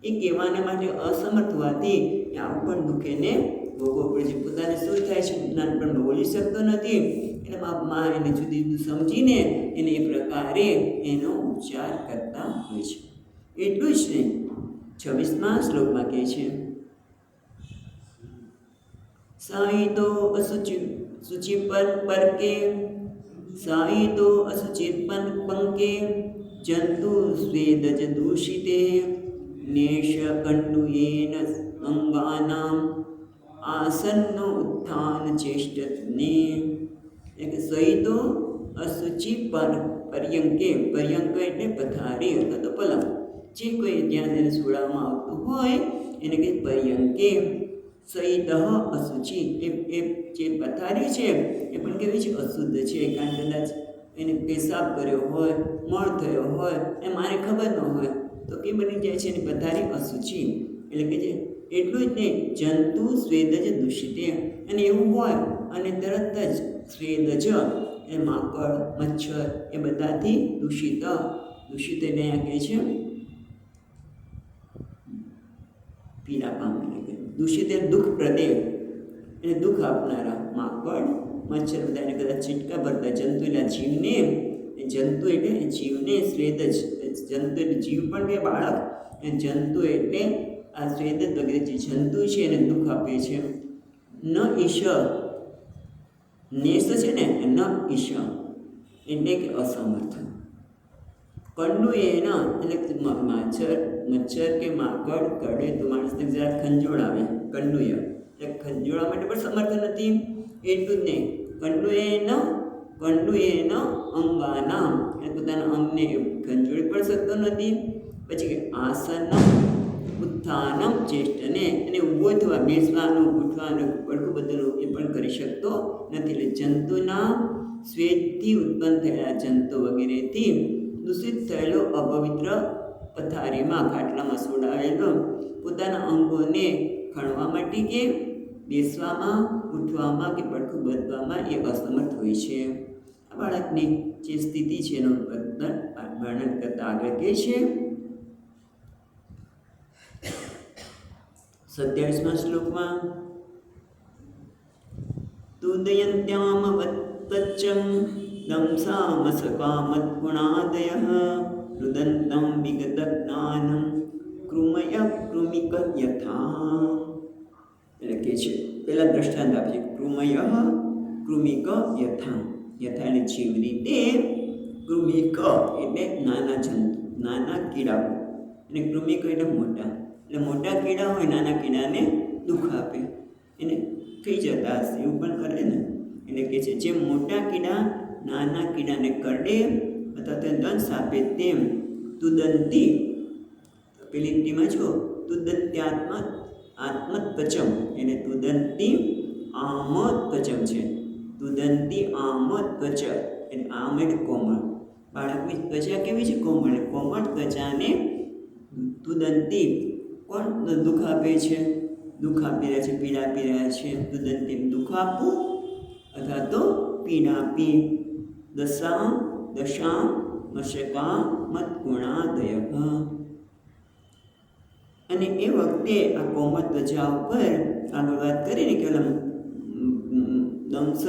એ કહેવાને માટે અસમર્થ હોવાથી આવું પણ દુઃખ એને ભોગવવું પડે છે. પોતાને શું થાય છે નાનપણ બોલી શકતો નથી, એટલે માં એને જુદી જુદું સમજીને એને એ પ્રકારે એનો ઉપચાર કરતા હોય છે. એટલું જ નહીં, 26મા શ્લોકમાં કહે છે સાઈતો શુચિપન પરકે, સાઈતો અશુચિપન પંકે જંતુ સ્વેદજ દૂષિતે નેશ કંડુયેન અંગાનામ આસન્નો ઉત્થાન ચેષ્ટને. એટલે સહિતો અશુચિ પર્યંકે, પર્યંક એટલે પથારી અથવા તો પલંગ, જે કોઈ જ્યાં તેને સુડાવવામાં આવતું હોય એને કંઈ પર્યંકે. સઈદહ અશુચિ, એ જે પથારી છે એ પણ કેવી છે? અશુદ્ધ છે. કારણ કદાચ એને પેશાબ કર્યો હોય, મળ થયો હોય, એ મારે ખબર ન હોય તો કે બની જાય છે એની પથારી અશુચિ. એટલે કે જે એટલું જ નહીં, જંતુ સ્વેદજ દૂષિતે, અને એવું હોય અને તરત જ સ્વેદજ એ માકડ, મચ્છર એ બધાથી દૂષિત એટલે અહીંયા કહે છે પીડા પામે. દૂષિત એ દુઃખ પ્રદે, એને દુઃખ આપનારા માકડ, મચ્છર બધાને કદાચ ચીટકા ભરતા જંતુ એટલે જીવને, જંતુ એટલે જીવને સ્વેદ જ, જંતુ એટલે જીવ પણ કે બાળક, અને જંતુ એટલે આ સ્વેદ વગેરે જે જંતુ છે એને દુઃખ આપે છે. ન ઈશ, નેસ છે ને, ન ઈશ એટલે કે અસમર્થ. કંડુ એના એટલે મચ્છર કે માકડ કરડે તો માણસને જરા ખંજોળ આવે, કંડુય એટલે ખંજોળવા માટે પણ સમર્થ નથી. એટલું જ નહીં, કંડુ એન અંગાના એટલે પોતાના અંગને ખંજોળી પણ શકતો નથી. પછી કે આસનમ ઉત્થાનમ ચેષ્ટને, અને ઊભો થવા, બેસવાનું, ઉઠવાનું, પડખું બદલવું એ પણ કરી શકતો નથી. એટલે જંતુના સ્વેદથી ઉત્પન્ન થયેલા જંતુ વગેરેથી દૂષિત થયેલો અપવિત્ર પથારીમાં, ખાટલામાં સોડાવેલો પોતાના અંગોને ખણવા માટે કે બેસવામાં, ઉઠવામાં કે પડખું બદલવામાં એ અસમર્થ હોય છે. આ બાળકની જે સ્થિતિ છે એનું વર્ણન કરતા આગળ કહે છે 27મા શ્લોકમાં તુદયન્ત્યામ વત્તચ્ચમ દંસામસકામત્ગુણાદયઃ રુદન્તં વિગતજ્ઞાનં કૃમય કૃમિક યથા. એટલે કે છે પહેલાં દ્રષ્ટાંત આપે છે કૃમય કૃમિક યથા. યથા એટલે જેવી રીતે, કૃમિક એટલે નાના જંતુ, નાના કીડાઓ, અને કૃમિક એટલે મોટા. એટલે મોટા કીડા હોય નાના કીડાને દુઃખ આપે, એને થઈ જતા હશે એવું પણ કરે ને. એટલે કે છે જેમ મોટા કીડા નાના કીડાને કરડે અથવા તો દંશ આપે તેમ તુદંતી, પેલી લીટીમાં જો આત્મત્પચમ એટલે તુદંતી આમત્પચમ છે. તુદંતી આમત્પચ એટલે આમ એટલે કોમળ. બાળકની ત્વચા કેવી છે? કોમળ. કોમળ ત્વચાને તુદંતી કોણ દુઃખ આપે છે? દુઃખ આપી રહ્યા છે, પીડા આપી રહ્યા છે. તુદંતી દુઃખ આપવું અથવા તો પીડા આપી. દશા મશકા મત્ગુણાદય, અને એ વખતે આ કોમળ ત્વચા ઉપર આગળ વાત કરીને કે દંશ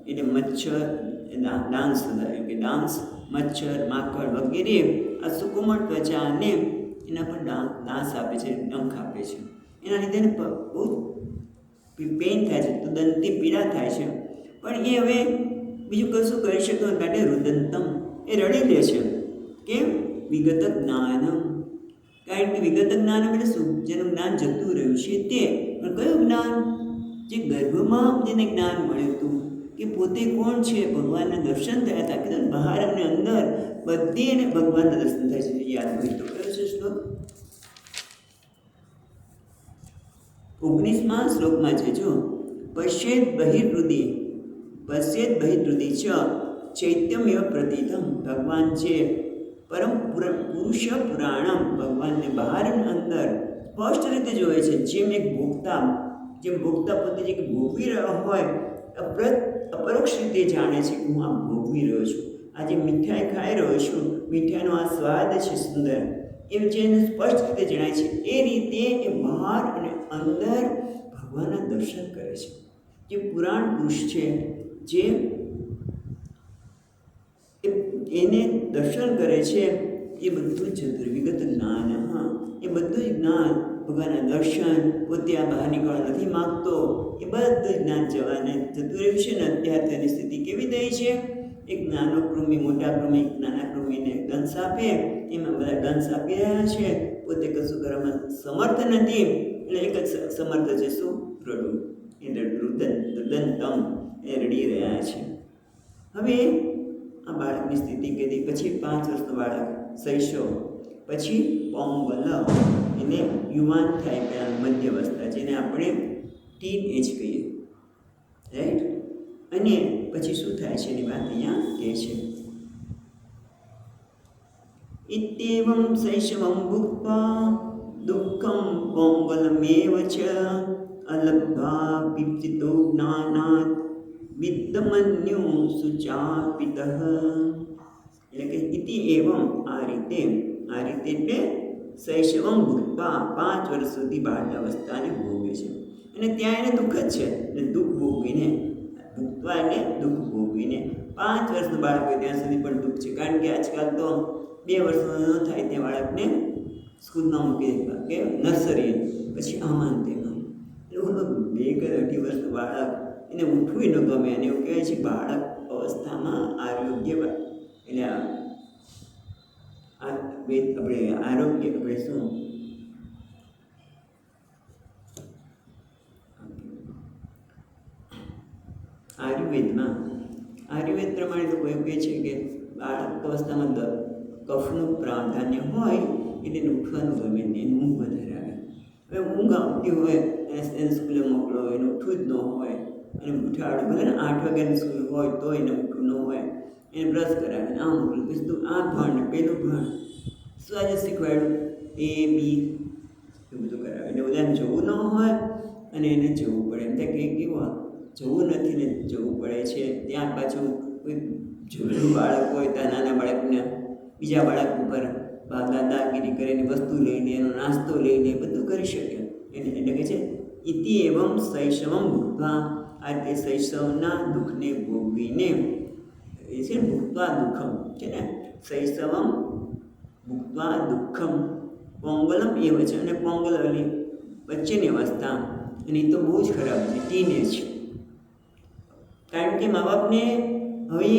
એટલે મચ્છર, ડાંસ કે ડાંસ, મચ્છર, માકડ વગેરે આ સુકોમળ ત્વચાને એના પર ડાંસ આપે છે, ડંખ આપે છે. એના લીધે બહુ પેઇન થાય છે, તુદંતી પીડા થાય છે. પણ એ હવે બીજું કશું કરી શકતો નથી, માટે રુદંતમ એ રડી લે છે. કેમ? વિગત જ્ઞાનમ, કારણ કે વિગત જ્ઞાન એટલે શું? જેનું જ્ઞાન જતું રહ્યું છે તે. પણ કયું જ્ઞાન? જે ગર્ભમાં જેને જ્ઞાન મળ્યું હતું કે પોતે કોણ છે, ભગવાનના દર્શન થયા હતા. કે બહાર અને અંદર બધી એને ભગવાનના દર્શન થાય છે. યાદ હોય તો કયો છે શ્લોક? 19મા શ્લોકમાં છે જો, પશ્યેદ બહિર્હૃદય ચ ચૈત્યમેવ પ્રતીતમ. ભગવાન છે પરમ પુરુષ પુરાણમ, ભગવાનને બહાર અને અંદર સ્પષ્ટ રીતે જોવે છે. જેમ ભોગતા પોતે જે ભોગવી રહ્યો હોય, અપરોક્ષ રીતે જાણે છે કે હું આ ભોગવી રહ્યો છું, આજે મીઠાઈ ખાઈ રહ્યો છું, મીઠાઈનો આ સ્વાદ છે સુંદર, એમ જેને સ્પષ્ટ રીતે જણાય છે એ રીતે એ બહાર અને અંદર ભગવાનના દર્શન કરે છે. જે પુરાણ પુરુષ છે, જે એને દર્શન કરે છે, એ બધું જ જતું વિગત જ્ઞાન. હા, એ બધું જ જ્ઞાન, ભગવાનના દર્શન, પોતે આ બહાર નીકળવા નથી માગતો, એ બધું જ્ઞાન જવાને જતું રહ્યું છે ને. અત્યારે તેની સ્થિતિ કેવી થઈ છે? એક નાનો કૃમિ મોટા કૃમિ નાના કૃમિને દંશ આપે, એમાં બધા દંશ આપી રહ્યા છે, પોતે કશું કરવામાં સમર્થ નથી. એટલે એક જ સમર્થ છે શું? રડવું. એ રુદંતમ એ રડી રહ્યા છે. હવે આ બાળકની સ્થિતિ કીધી. પછી 5 વર્ષનું બાળક શૈશવ, પછી પોંગલ એને યુવાન થાય પહેલાં મધ્યવસ્થા, જેને આપણે ટીન એજ કહીએ, રાઈટ. અને પછી શું થાય છે એની વાત અહીંયા કહે છે. ઇત્યેવં શૈશવં ભુક્ત્વા દુઃખં પોંગલમેવ ચ અલબ્ધા વિપચિતો જ્ઞાનાત વિદ્યમન્યુ સુચાપિતઃ. એટલે કે ઇતિ એવં આ રીતે એટલે શૈશવમ ભૂક્ત્વા 5 વર્ષ સુધી બાળાવસ્થાને ભોગવે છે. અને ત્યાં એને દુઃખ જ છે, એટલે દુઃખ ભોગવીને, ભૂક્ત્વા એટલે દુઃખ ભોગવીને 5 વર્ષનું બાળક હોય ત્યાં સુધી પણ દુઃખ છે. કારણ કે આજકાલ તો 2 વર્ષનો ન થાય તે બાળકને સ્કૂલમાં મૂકી દેતા કે નર્સરી, પછી આમાં તેમાં. એવું 2 કે 2.5 વર્ષનું બાળક, એને ઉઠવું ન ગમે. અને એવું કહેવાય છે બાળક અવસ્થામાં આરોગ્ય, એટલે આપણે આરોગ્ય, આપણે શું આયુર્વેદ પ્રમાણે લોકો એવું કહે છે કે બાળક અવસ્થામાં કફનું પ્રાધાન્ય હોય એટલે એને ઉઠવાનું ગમે ને, એને ઊંઘ વધારે આવે. હવે ઊંઘ આવતી હોય એને સ્કૂલે મોકલો, એને ઉઠવું જ ન હોય, અને ઉઠાડો, ભલે ને 8 વાગ્યાની સ્કૂલ હોય તો એને ઉઠવું ન હોય, એને બ્રશ કરાવે ને આ મોકલું, પછી તું આ ભણ ને પેલું ભણ, શું આજે શીખવાડ્યું A B એવું બધું કરાવે. એટલે બધાને જવું ન હોય અને એને જવું પડે. એમ થાય કે કેવું જવું નથી ને જવું પડે છે. ત્યાં પાછું કોઈ જોડું બાળક હોય ત્યાં નાના બાળકને બીજા બાળક ઉપર દાદાગીરી કરીને વસ્તુ લઈને, એનો નાસ્તો લઈને બધું કરી શકે. એટલે કે છે ઇતિ એવં શૈશવમ ભૂક્ત્વા, આ રીતે શૈશવના દુઃખને ભોગવીને, એ છે ભૂક્ત્વા દુઃખમ છે ને, શૈશવમ ભૂક્ત્વા દુઃખમ પોંગલમ એવ છે. અને પોંગલ એટલે વચ્ચેની અવસ્થા, અને એ તો બહુ જ ખરાબ છે, ટીનેજ. કારણ કે મા બાપને હવે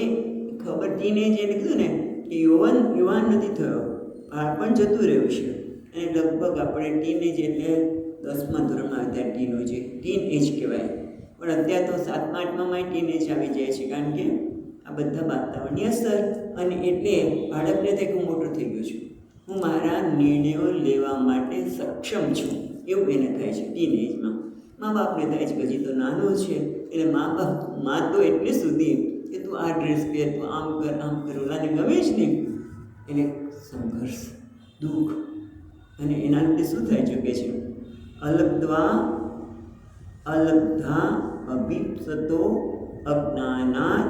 ખબર, ટીનેજ એટલે કીધું ને કે યુવાન નથી થયો, બાળપણ જતું રહ્યું છે. અને લગભગ આપણે ટીનેજ એટલે 10મા ધોરણમાં અત્યારે ટીન એજ કહેવાય. પણ અત્યારે તો 7મા 8મામાં ટીન એજ આવી જાય છે. કારણ કે આ બધા વાતાવરણની અસર, અને એટલે બાળકને થાય કે હું મોટો થઈ ગયો છું, હું મારા નિર્ણયો લેવા માટે સક્ષમ છું, એવું એને થાય છે ટીન એજમાં. મા બાપને થાય છે કે હજી તો નાનો છે, એટલે મા તો એટલે સુધી કે તું આ ડ્રેસ પહેર, તું આમ કર, ઓલાને ગમે જ નહીં. એને સંઘર્ષ, દુઃખ, અને એના લીધે શું થઈ શકે છે? અલબ્ધા અભિપ્સતો અજ્ઞાનાત,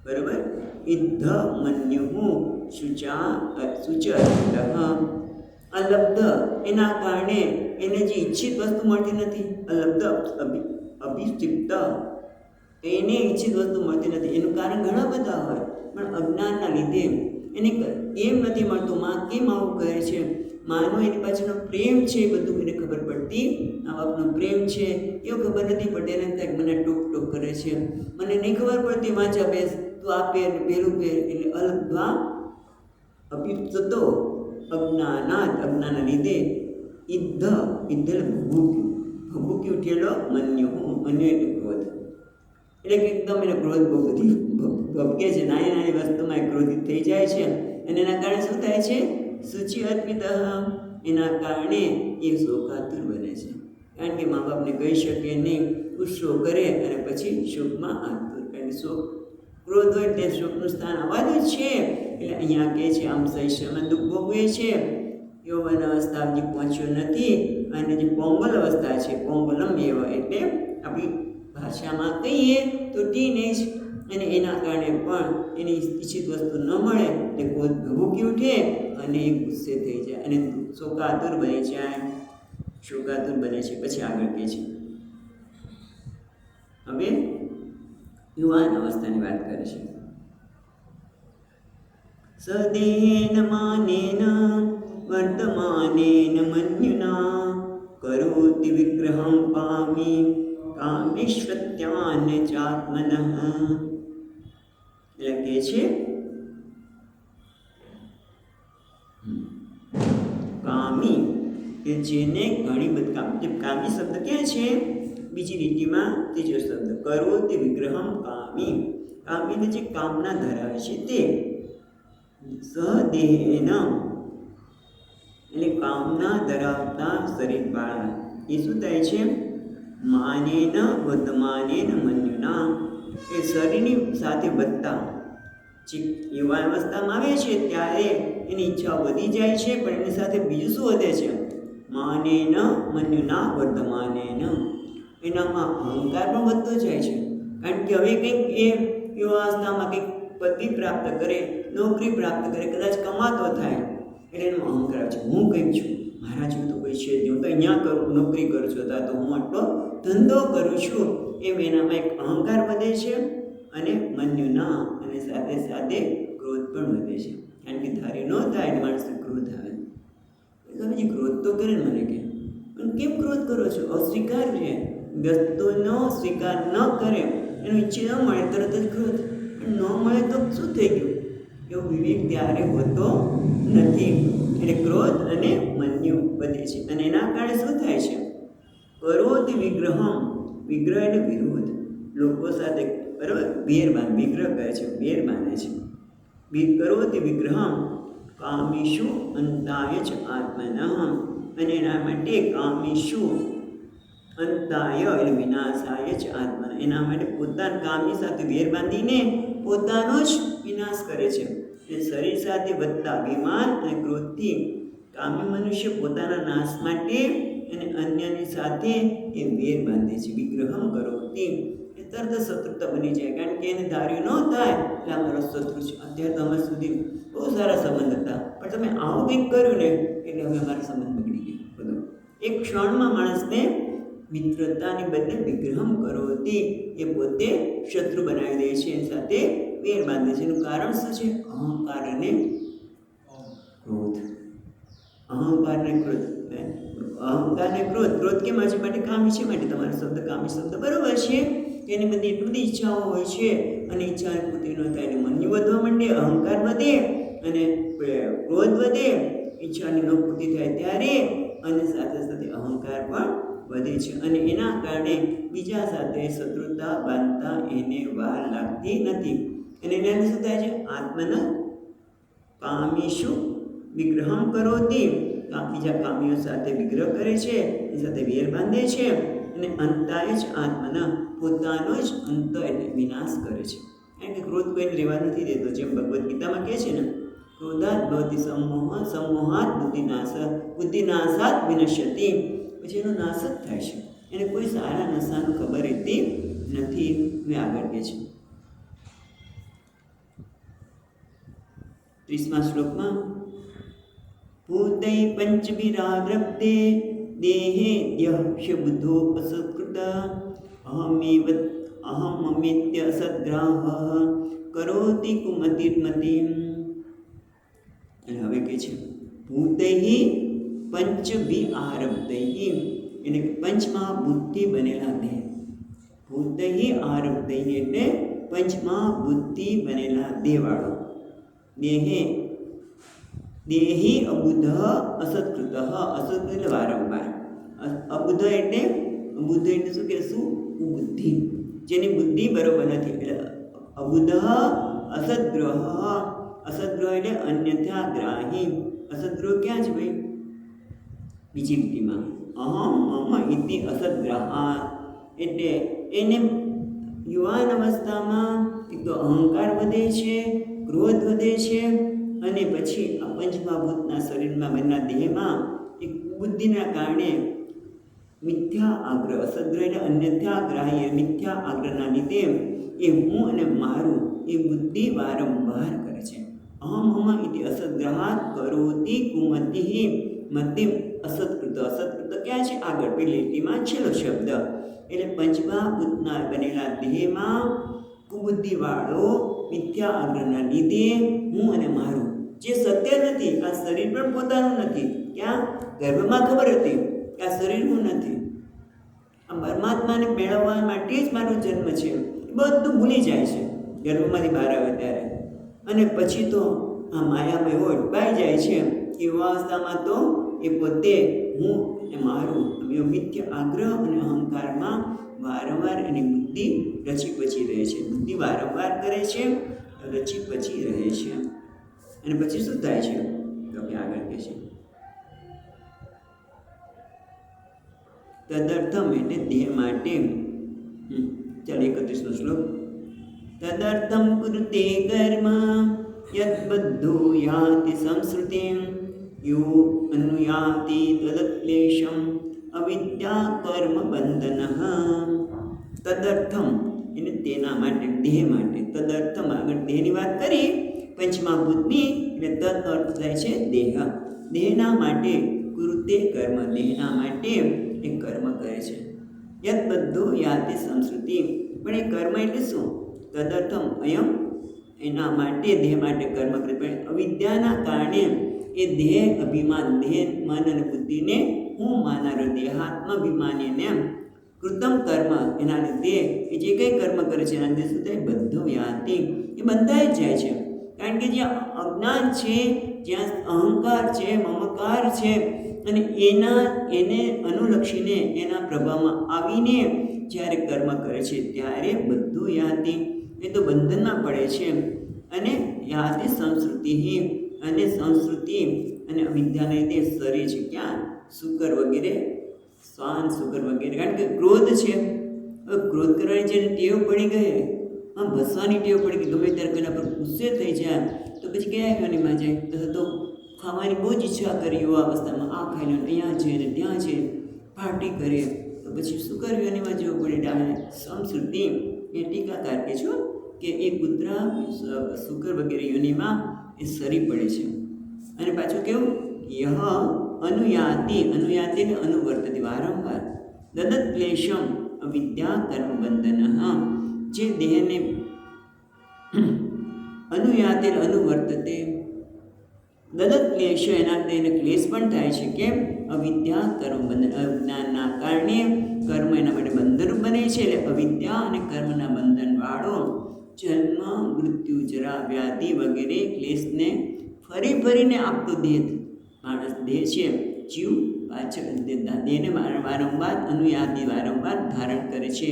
બરાબર, ઇદ્ધ મન્યુઃ શુચિતઃ. અલબ્ધ એના કારણે એને જે ઈચ્છિત વસ્તુ મળતી નથી. અલબ્ધ અભિષિપ્ત, એને ઈચ્છિત વસ્તુ મળતી નથી. એનું કારણ ઘણા બધા હોય, પણ અજ્ઞાનના લીધે એને એમ નથી મળતું. માં કેમ આવું કહે છે? માનો એની પાછળનો પ્રેમ છે, એ બધું એને ખબર પડતી, મા બાપનો પ્રેમ છે એવું ખબર નથી પડતી. એને થાય મને ટોક કરે છે, મને નહીં ખબર પડતી, વાંચા બેસ, તું આ પહેર પેલું પહેર. એટલે અલબ્ધા અભિપ્સતો અજ્ઞાનાત, અજ્ઞાનના લીધે ઇદ્ધ ભભૂકી ઉઠેલો મન્યુ એટલે ક્રોધ. એટલે કે એકદમ એને ક્રોધ બહુ બધી ભભકે છે, નાની વસ્તુમાં ક્રોધિત થઈ જાય છે. અને એના કારણે શું થાય છે? શુચિ અર્પિત, એના કારણે એ શોકાતુર બને છે. કારણ કે મા બાપને કહી શકે નહીં, ગુસ્સો કરે અને પછી શોકમાં આતુર. કારણ કે શોક, ક્રોધ હોય તે શોકનું સ્થાન આવવા જ છે. એટલે અહીંયા કહે છે આમ શૈશવમાં દુઃખ ભોગવે છે, યૌવન અવસ્થા હજી પહોંચ્યો નથી. અને જે પોંગલ અવસ્થા છે, પોંગલમ એવ એટલે આપણી ભાષામાં કહીએ તો ટીનેજ. અને એના કારણે પણ એની ઈચ્છિત વસ્તુ ન મળે એટલે ક્રોધ ભભૂકી ઉઠે અને એ ગુસ્સે થઈ જાય અને શોકાતુર બની જાય, શોકાતુર બને છે. પછી આગળ કહે છે, હવે યુવાન અવસ્થાની વાત કરે છે. સદેહેન માનેન વર્તમાનેન મન્યુના કરોતિ વિગ્રહં પામી કામેશ્વત્યાન ચાત્મનઃ. એટલે કહે છે કામી, કે જેને ઘણી બધી કામી શબ્દ ક્યાં છે? બીજી લીટીમાં ત્રીજો શબ્દ કરોતિ વિગ્રહં કામી. કામીને જે કામના ધરાવે છે તે સદેહેન, કામના ધરાવતા શરીરવાળા એ શું થાય છે? માનેન વર્તમાનેન મન્યુના, એ શરીરની સાથે વધતા યુવાન અવસ્થામાં આવે છે ત્યારે એની ઈચ્છા વધી જાય છે, પણ એની સાથે બીજું શું વધે છે? માનેન મન્યુના વર્તમાનેન, એનામાં અહંકાર પણ વધતો જાય છે. કારણ કે હવે કંઈક એ યુવાવસ્થામાં કંઈક પદવી પ્રાપ્ત કરે, નોકરી પ્રાપ્ત કરે, કદાચ કમાતો થાય એટલે એનો અહંકાર છે, હું કંઈક છું, મારા જેવું તો કોઈ છે જ નહીં, હું તો અહીંયા નોકરી કરું છું, તો હું આટલો ધંધો કરું છું, એમ એનામાં એક અહંકાર વધે છે. અને મન્યુના, અને સાથે સાથે ક્રોધ પણ વધે છે. કારણ કે ધારી ન થાય એટલે માણસને ક્રોધ આવે. સ્વામીજી ક્રોધ તો કરે ને, મને કે પણ કેમ ક્રોધ કરો છો? અસ્વીકાર છે, વસ્તુનો સ્વીકાર ન કરે, એનું ઈચ્છે ન મળે તરત જ ક્રોધ, પણ ન મળે તો શું થઈ ગયું? એવો વિવેક ત્યારે હોતો નથી. એટલે ક્રોધ અને મન્યુ વધે છે. અને એના કારણે શું થાય છે? કરોતિ વિગ્રહમ, વિગ્રહ એટલે વિરોધ, લોકો સાથે બરાબર વેર બાંધ, વિગ્રહ કહે છે, વેર બાંધે છે. કરોતિ વિગ્રહમ કામીશુ અંતાય ચ આત્મનઃ, અને એના માટે કામીશુ અંતાય એટલે વિનાશાય જ આત્મા, એના માટે પોતાના કામની સાથે વેર બાંધીને પોતાનો જ વિનાશ કરે છે. એ શરીર સાથે વધતા અભિમાન અને ક્રોધથી કામી મનુષ્ય પોતાના નાશ માટે અને અન્યની સાથે એ વેર બાંધે છે. વિગ્રહમ કરોતિ, એ તરત શત્રુતા બની જાય. કારણ કે એને ધાર્યું ન થાય એટલે આ મારો શત્રુ છે. અત્યારે તો અમારા સુધી બહુ સારા સંબંધ હતા, પણ તમે આવું કંઈક કર્યું ને એટલે હવે અમારા સંબંધ બગડી ગયા બધું. એક ક્ષણમાં માણસને મિત્રતાની બદલે વિગ્રહમ કરોતિ, એ પોતે શત્રુ બનાવી દે છે, એની સાથે વેર બાંધે છે. એનું કારણ શું છે? અહંકાર અને ક્રોધ. અહંકાર ને ક્રોધ, અહંકાર ને ક્રોધ. ક્રોધ કેમ છે? માટે કામી છે, માટે તમારો શબ્દ કામી શબ્દ બરોબર છે. એની બધી એટલી બધી ઈચ્છાઓ હોય છે, અને ઈચ્છા પૂરી ન થાય એટલે મન્યુ વધવા માંડે, અહંકાર વધે અને ક્રોધ વધે, ઈચ્છાની ન પૂર્તિ થાય ત્યારે, અને સાથે સાથે અહંકાર પણ વધે છે. અને એના કારણે બીજા સાથે શત્રુતા બાંધતા એને વાર લાગતી નથી. અને એને શું થાય છે? આત્મના કામીશુ વિગ્રહમ કરોતિ, બીજા કામીઓ સાથે વિગ્રહ કરે છે, એની સાથે વેર બાંધે છે. અને અંતાય જ આત્મના, પોતાનો જ અંત એટલે વિનાશ કરે છે. કારણ કે ક્રોધ કોઈને રહેવા નથી દેતો. જેમ ભગવદ્ ગીતામાં કહે છે ને, ક્રોધાત ભવતિ સમોહ, સમોહાત બુદ્ધિનાશાત વિનશ્યતિ, પછી એનો નાશ જ થાય છે. એને કોઈ સારા નશાનું ખબર રહેતી નથી. મેં આગળ કહે છે 30મા શ્લોકમાં, ભૂતૈ પંચભિરાદ્રપ્તે દેહે દ્યહ્ય બુદ્ધો અસત્કૃત અહમમિત્ય સદ્ગ્રાહ કરોતિ કુમતિર્મતિમ. અને હવે કહે છે ભૂતૈ પંચભિઆરબ્ધૈ, એટલે પંચમા બુદ્ધિ બનેલા દેહ. ભૂતૈ આરબ્ધૈ એટલે પંચમા બુદ્ધિ બનેલા દેહવાળો. દેહે દેહી અબુધ અસત્કૃત, અસત્કૃત એટલે વારંવાર. અબુધ એટલે શું કહેશું? બુદ્ધિ, જેની બુદ્ધિ બરોબર નથી. એટલે અબુધ અસદ્ગ્રહ, અસદ્ગ્રહ એટલે અન્યથા ગ્રાહી. અસદ્ગ્રહ ક્યાં છે ભાઈ? બીજી લીટીમાં અહમ મમ ઇતિ અસદ્ગ્રહા, એટલે એને યુવાન અવસ્થામાં એક તો અહંકાર વધે છે, ક્રોધ વધે છે, અને પછી આ પંચમહાભૂતના શરીરમાં બનેલા દેહમાં એક બુદ્ધિના કારણે મિથ્યા આગ્રહ, અસદ્ગ્રહ એટલે અન્યથા ગ્રાહ્ય, મિથ્યા આગ્રહના લીધે એ હું અને મારું એ બુદ્ધિ વારંવાર કરે છે. અહમ હમ ઇતિ અસદ્ગ્રહાત કરોતિ કુમતિઃ મતિમ અસત્કૃત. અસત્કૃત ક્યાં છે? આગળ પેલી લીટીમાં છેલ્લો શબ્દ. એટલે પંચમહાભૂતના બનેલા દેહમાં કુબુદ્ધિવાળો મિથ્યા આગ્રહના લીધે હું અને મારું, જે સત્ય નથી. આ શરીર પણ પોતાનું નથી. ક્યાં? ગર્ભમાં ખબર હતી કે આ શરીર હું નથી, આ પરમાત્માને મેળવવા માટે જ મારો જન્મ છે, બધું ભૂલી જાય છે ગર્ભમાંથી બહાર આવે ત્યારે. અને પછી તો આ માયામય હોય પાઈ જાય છે. એ અવસ્થામાં તો એ પોતે હું અને મારું એવો મિથ્ય આગ્રહ અને અહંકારમાં વારંવાર એની બુદ્ધિ રચી પચી રહે છે. બુદ્ધિ વારંવાર કરે છે, રચી પચી રહે છે. અને પછી શું થાય છે? તો આપણે આગળ કહે છે તદર્થમ એટલે દેહ માટે. ચાલો 31નો શ્લોક. તદર્થમ કુરુતે કર્મ યદ્બદ્ધો યાતિ સંસ્કૃતિમ યો અનુયાતિ તદક્લેશમ અવિદ્યા કર્મ બંધનઃ. તદર્થમ એટલે તેના માટે, દેહ માટે. તદર્થમ આગળ દેહની વાત કરી, પંચમહાભૂતની, એટલે તદ અર્થ થાય છે દેહ. દેહના માટે કૃતે કર્મ, દેહના માટે એ કર્મ કરે છે. યદ બધો યાતિ સંસ્કૃતિ, પણ એ કર્મ એટલે શું? તદર્થમ અયમ, એના માટે, દેહ માટે કર્મ કરે. પણ અવિદ્યાના કારણે એ દેહ અભિમાન, દેહ મન અને બુદ્ધિને હું માનારો દેહાત્માભિમાનીને કૃતમ કર્મ, એના લીધે એ જે કંઈ કર્મ કરે છે એના લીધે શું થાય? બધો યાતિ, એ બંધાઈ જ જાય છે. કારણ કે જ્યાં અજ્ઞાન છે, જ્યાં અહંકાર છે, મમકાર છે, અને એને અનુલક્ષીને એના પ્રભાવમાં આવીને જ્યારે કર્મ કરે છે ત્યારે બધું યાતિ, એ તો બંધનમાં પડે છે. અને યાતિ સંસ્કૃતિ, અને સંસ્કૃતિ અને અવિદ્યાને લીધે સરે છે ક્યાં? શુકર વગેરે, શ્વાન શુકર વગેરે. કારણ કે ક્રોધ છે, ક્રોધ કરવાની જેને ટેવ પડી ગઈ, ભસવાની ટેવ પડી ગઈ, ગમે ત્યારે કોઈના પર ગુસ્સે થઈ જાય તો પછી કયા યોનિમાં જાય? તો ખાવાની બહુ જ ઈચ્છા કરી યુવા અવસ્થામાં, આ ખાઈ લો, અહીંયા છે ને ત્યાં છે, પાર્ટી કરે, તો પછી શુકર યોનિમાં જવું પડે. સંસ્કૃતિ એ ટીકાકાર કે છો કે એ કૂતરા શુકર વગેરે યોનિમાં એ સરી પડે છે. અને પાછું કેવું? યહ અનુયાતિ, અનુયાતિ ને અનુવર્તતી, વારંવાર. દદત ક્લેશમ અવિદ્યા કર્મ બંધન, જે દેહને અનુયાતિ અનુવર્તતે, દદત ક્લેશ, એના એને ક્લેશ પણ થાય છે. કેમ? અવિદ્યા કર્મ બંધન, અજ્ઞાનના કારણે કર્મ એના માટે બંધનરૂપ બને છે. એટલે અવિદ્યા અને કર્મના બંધનવાળો જન્મ, મૃત્યુ, જરા, વ્યાધિ વગેરે ક્લેશને ફરીને આપતો દેહ, માણસ દેહ છે, જીવ પાછળ દેહને વારંવાર અનુયાદી વારંવાર ધારણ કરે છે.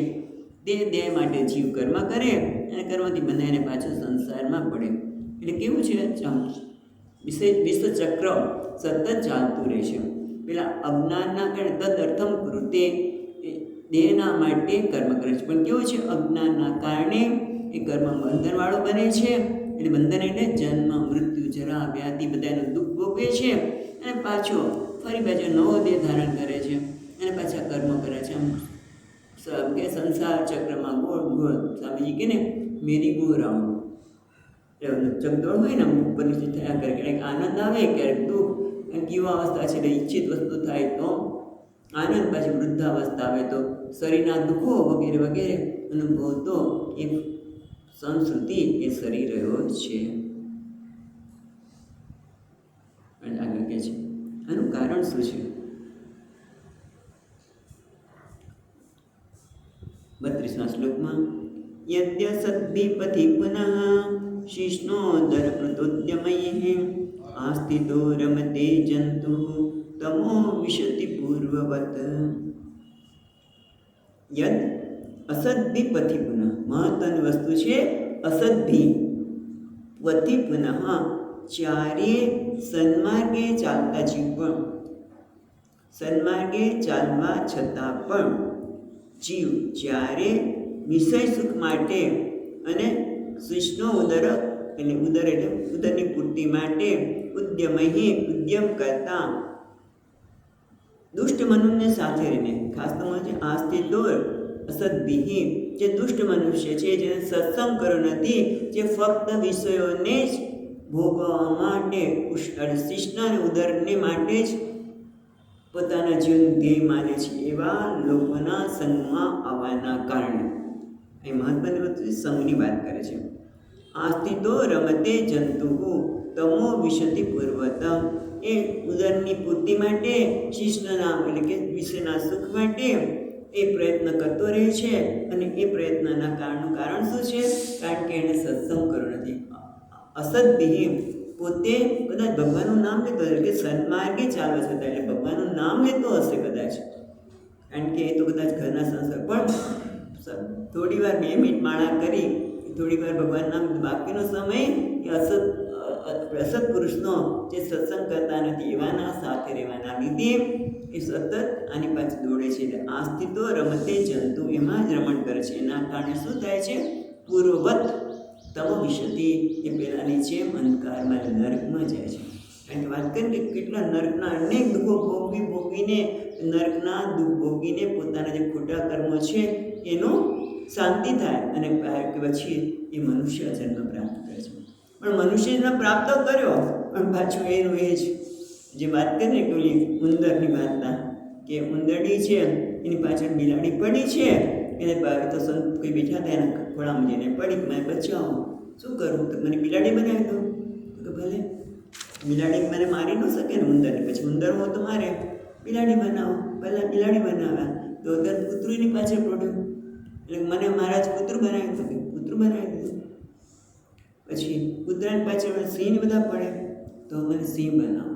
દેહ માટે જીવ કર્મ કરે અને કર્મથી બંધાઈને પાછો સંસારમાં પડે. એટલે કેવું છે? વિશ્વચક્ર સતત ચાલતું રહે છે. પેલા અજ્ઞાનના કારણે તદર્થમ કૃતે, દેહના માટે કર્મ કરે છે, પણ કેવું છે? અજ્ઞાનના કારણે એ કર્મ બંધનવાળો બને છે. એટલે બંધન એટલે જન્મ, મૃત્યુ, જરા, વ્યાધિ બધાનું દુઃખ ભોગવે છે. અને પાછો ફરી પાછો નવો દેહ ધારણ કરે છે અને પાછા કર્મ કરે છે. આમ કે સંસાર ચક્રમાં ગોળ ગોળ, સ્વામીજી કે ને મેરી ગો રાઉન્ડ, ચકદોડ હોય ને, અમુક પરિસ્થિતિ થયા કરે, ક્યારેક આનંદ આવે, ક્યારેક દુઃખ. કારણ કે યુવા અવસ્થા છે એટલે ઈચ્છિત વસ્તુ થાય તો આનંદ, પાછી વૃદ્ધાવસ્થા આવે તો શરીરના દુઃખો વગેરે વગેરે અનુભવતો એક સંસ્કૃતિ એ શરીર રહ્યો છે. આગળ કે છે આનું કારણ શું છે? 32મા શ્લોકમાં યદ્ય સદ્વિપથી પુનઃ શિષ્ણોદર કૃતોદ્યમૈઃ આસ્થિતો રમતે જંતુ તમો વિશતિ પૂર્વવત. યદ અસદ્વિપથી પુનઃ, મહત્વની વસ્તુ છે અસદ્વિ પથી પુનઃ, ચારે સન્માર્ગે ચાલતા જીવ પણ, સન્માર્ગે ચાલવા છતાં પણ જીવ જ્યારે વિષય સુખ માટે અને શિષ્ણો ઉદર, એટલે ઉદર એટલે ઉદરની પૂર્તિ માટે ઉદ્યમ કરતા દુષ્ટ મનુને સાથે રહીને, ખાસ તો છે આસ્થી દોર અસદ્વિ, જે દુષ્ટ મનુષ્ય છે, જેને સત્સંગ કર્યો નથી, જે ફક્ત વિષયોને જ ભોગવવા માટે, શિષ્ણ અને ઉદરને માટે જ પોતાના જીવન ધ્યેય માને છે, એવા લોકોના સંગમાં આવવાના કારણે એ મહત્વની વસ્તુ સંઘની વાત કરે છે. આસ્થિતો રમતે જંતુ તમો વિશતિ પૂર્વત, એ ઉદરની પૂર્તિ માટે, શિષ્ણના એટલે કે વિષયના સુખ માટે એ પ્રયત્ન કરતો રહે છે. અને એ પ્રયત્નના કારણ શું છે? કારણ કે એને સત્સંગ કર્યો નથી. અસદ્વિ, પોતે કદાચ ભગવાનનું નામ લેતો હશે, કે સન્માર્ગે ચાલવા છતાં, એટલે ભગવાનનું નામ લેતો હશે કદાચ, કારણ કે એ તો કદાચ ઘરના સંસાર, પણ થોડી વાર 2 મિનિટ માળા કરી, થોડી વાર ભગવાન નામ, બાકીનો સમય એ અસત પુરુષનો જે સત્સંગ કરતા નથી એવાના સાથે રહેવાના લીધે એ સતત આની પાછળ દોડે છે. એટલે આસ્થી તો રમતે જંતુ એમાં જ રમણ કરે છે. એના કારણે શું થાય છે? પૂર્વવત તમ વિશતિ એ પહેલાંની જેમ અંધકારમાં નરકમાં જાય છે. કારણ કે વાત કરીએ કે કેટલા નરકના અનેક દુઃખો ભોગવીને નરકના દુઃખ ભોગવીને પોતાના જે ખોટા કર્મો છે એનો શાંતિ થાય અને પછી એ મનુષ્ય જન્મ પ્રાપ્ત કરે છે. પણ મનુષ્ય જન્મ પ્રાપ્ત કર્યો પણ પાછું એનું એ જ જે વાત કરીએ કે ઓલી ઉંદરની વાતના કે ઉંદરડી છે એની પાછળ બિલાડી પડી છે એને તો સંત કોઈ બેઠા હતા એના ખોળામાં જઈને પડી કે મને બચાવો, શું કરું? તો મને બિલાડી બનાવી દો. તો ભલે, બિલાડી મને મારી ન શકે ને ઉંદરને, પછી ઉંદર હો તો મારે, બિલાડી બનાવો. પહેલાં બિલાડી બનાવ્યા તો તરત કૂતરુંની પાછળ પડ્યું એટલે મને મહારાજ કૂતરું બનાવી તો કૂતરું બનાવી દીધું. પછી કૂતરાની પાછળ સિંહ બધા પડે તો મને સિંહ બનાવો.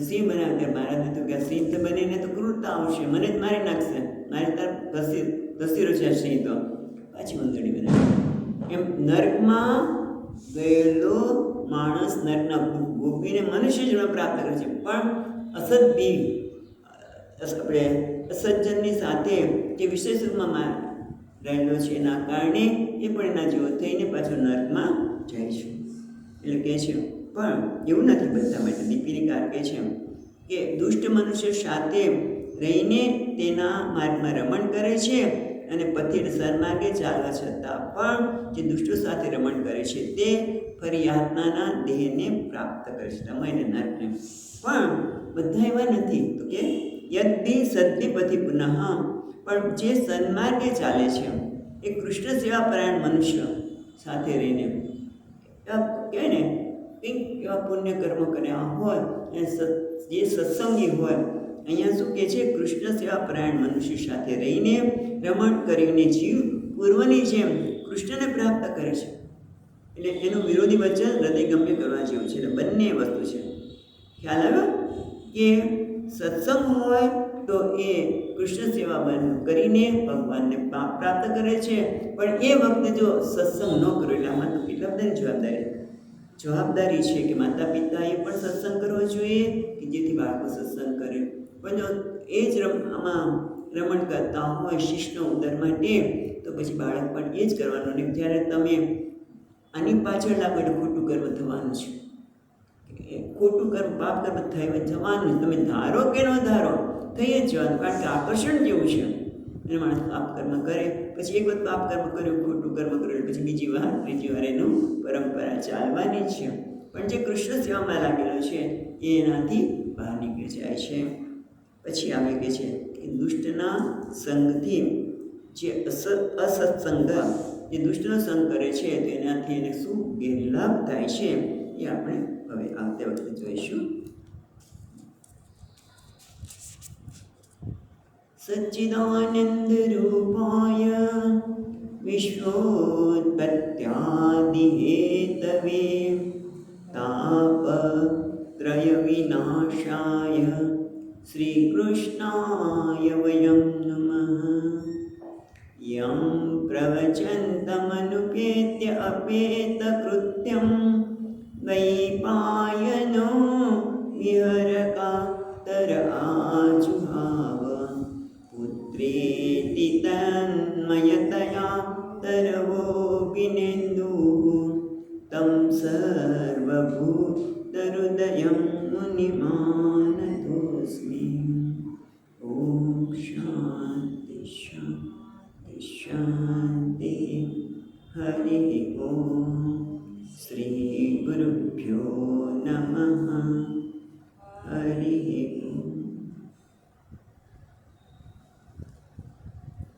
સિંહ બનાવે ત્યારે મહારાજને તો કે સિંહ તો બનીને તો ક્રૂરતા આવશે, મને જ મારી નાખશે, મારી તાર ઘસીરો છે સિંહ તો પાછી ઉંદરડી બનાવી. એમ નર્કમાં ગયેલો માણસ નર્કના ભોગવીને મનુષ્ય જન્મ પ્રાપ્ત કરે છે. પણ અસદભી આપણે અસજ્જનની સાથે જે વિશેષ રૂપમાં રહેલો છે એના કારણે એ પણ એના જેવો થઈને પાછો નર્કમાં જાય છે. એટલે કહે છે પણ એવું નથી બધા માટે. દીપિનીકાર કહે છે કે દુષ્ટ મનુષ્ય સાથે રહીને તેના માર્ગમાં રમણ કરે છે અને પથિર સન્માર્ગે ચાલવા છતાં પણ જે દુષ્ટો સાથે રમણ કરે છે તે ફરી આત્માના દેહને પ્રાપ્ત કરે છે, રમાઈને નર્કને. પણ બધા એવા નથી. તો કે યદ્ભી સદ્ભી પથી પુનઃ, પણ જે સન્માર્ગે ચાલે છે એ કૃષ્ણ સેવાપરાયણ મનુષ્ય સાથે રહીને કહે ને કંઈક એવા પુણ્ય કર્મો કર્યા હોય અને જે સત્સંગી હોય. અહીંયા શું કહે છે? કૃષ્ણ સેવાપરાયણ મનુષ્ય સાથે રહીને રમણ કરીને જીવ પૂર્વની જેમ કૃષ્ણને પ્રાપ્ત કરે છે. એટલે એનું વિરોધી વચન હૃદયગમ્ય કરવા જેવું છે. એટલે બંને વસ્તુ છે. ખ્યાલ આવ્યો કે સત્સંગ હોય તો એ કૃષ્ણ સેવા કરીને ભગવાનને પ્રાપ્ત કરે છે. પણ એ વખતે જો સત્સંગ ન કરો એટલે આમાં તો કેટલા બધાની જવાબદારી છે કે માતા પિતાએ પણ સત્સંગ કરવો જોઈએ કે જેથી બાળકો સત્સંગ કરે. પણ જો એ જ આમાં રમણ કરતા હોય શિષ્ટનો ઉદ્ધાર માટે તો પછી બાળક પણ એ જ કરવાનું. ને જ્યારે તમે આની પાછળ લાગો એટલે ખોટું કર્મ થવાનું છે. ખોટું કર્મ પાપ કર્મ થઈ જવાનું. તમે ધારો કે ન ધારો થઈ જ જવાનું. કારણ કે આકર્ષણ જેવું છે. અને માણસ પાપ કર્મ કરે પછી એક વખત પાપ કર્મ કર્યું, ખોટું કર્મ કર્યું પછી બીજી વાર એનું પરંપરા ચાલવાની જ છે. પણ જે કૃષ્ણ સેવામાં લાગેલો છે એ એનાથી બહાર નીકળી જાય છે. પછી આવે કે છે કે દુષ્ટના સંગથી જે અસત્સંગ જે દુષ્ટનો સંગ કરે છે તો એનાથી એને શું ગેરલાભ થાય છે એ આપણે હવે આવતા વખતે જોઈશું. સચ્ચિદાનંદ રૂપાય વિશ્વોત્પત્યાદિ હેતવે તાપત્રય વિનાશાય શ્રી કૃષ્ણાય વયમ નમઃ. યં પ્રવચन्तમનુપેત્ય અપેતકૃત્યં વૈપાયનો વિહરકાતર આજુહાવ પુત્રેતિ તન્મયતયા તરવોપિનેન્દુઃ तं સર્વભૂતહૃદયં મુનિમાનતોऽસ્મિ. ઓમ શાંતિ શાંતિ શાંતિ. હરિ ઓમ.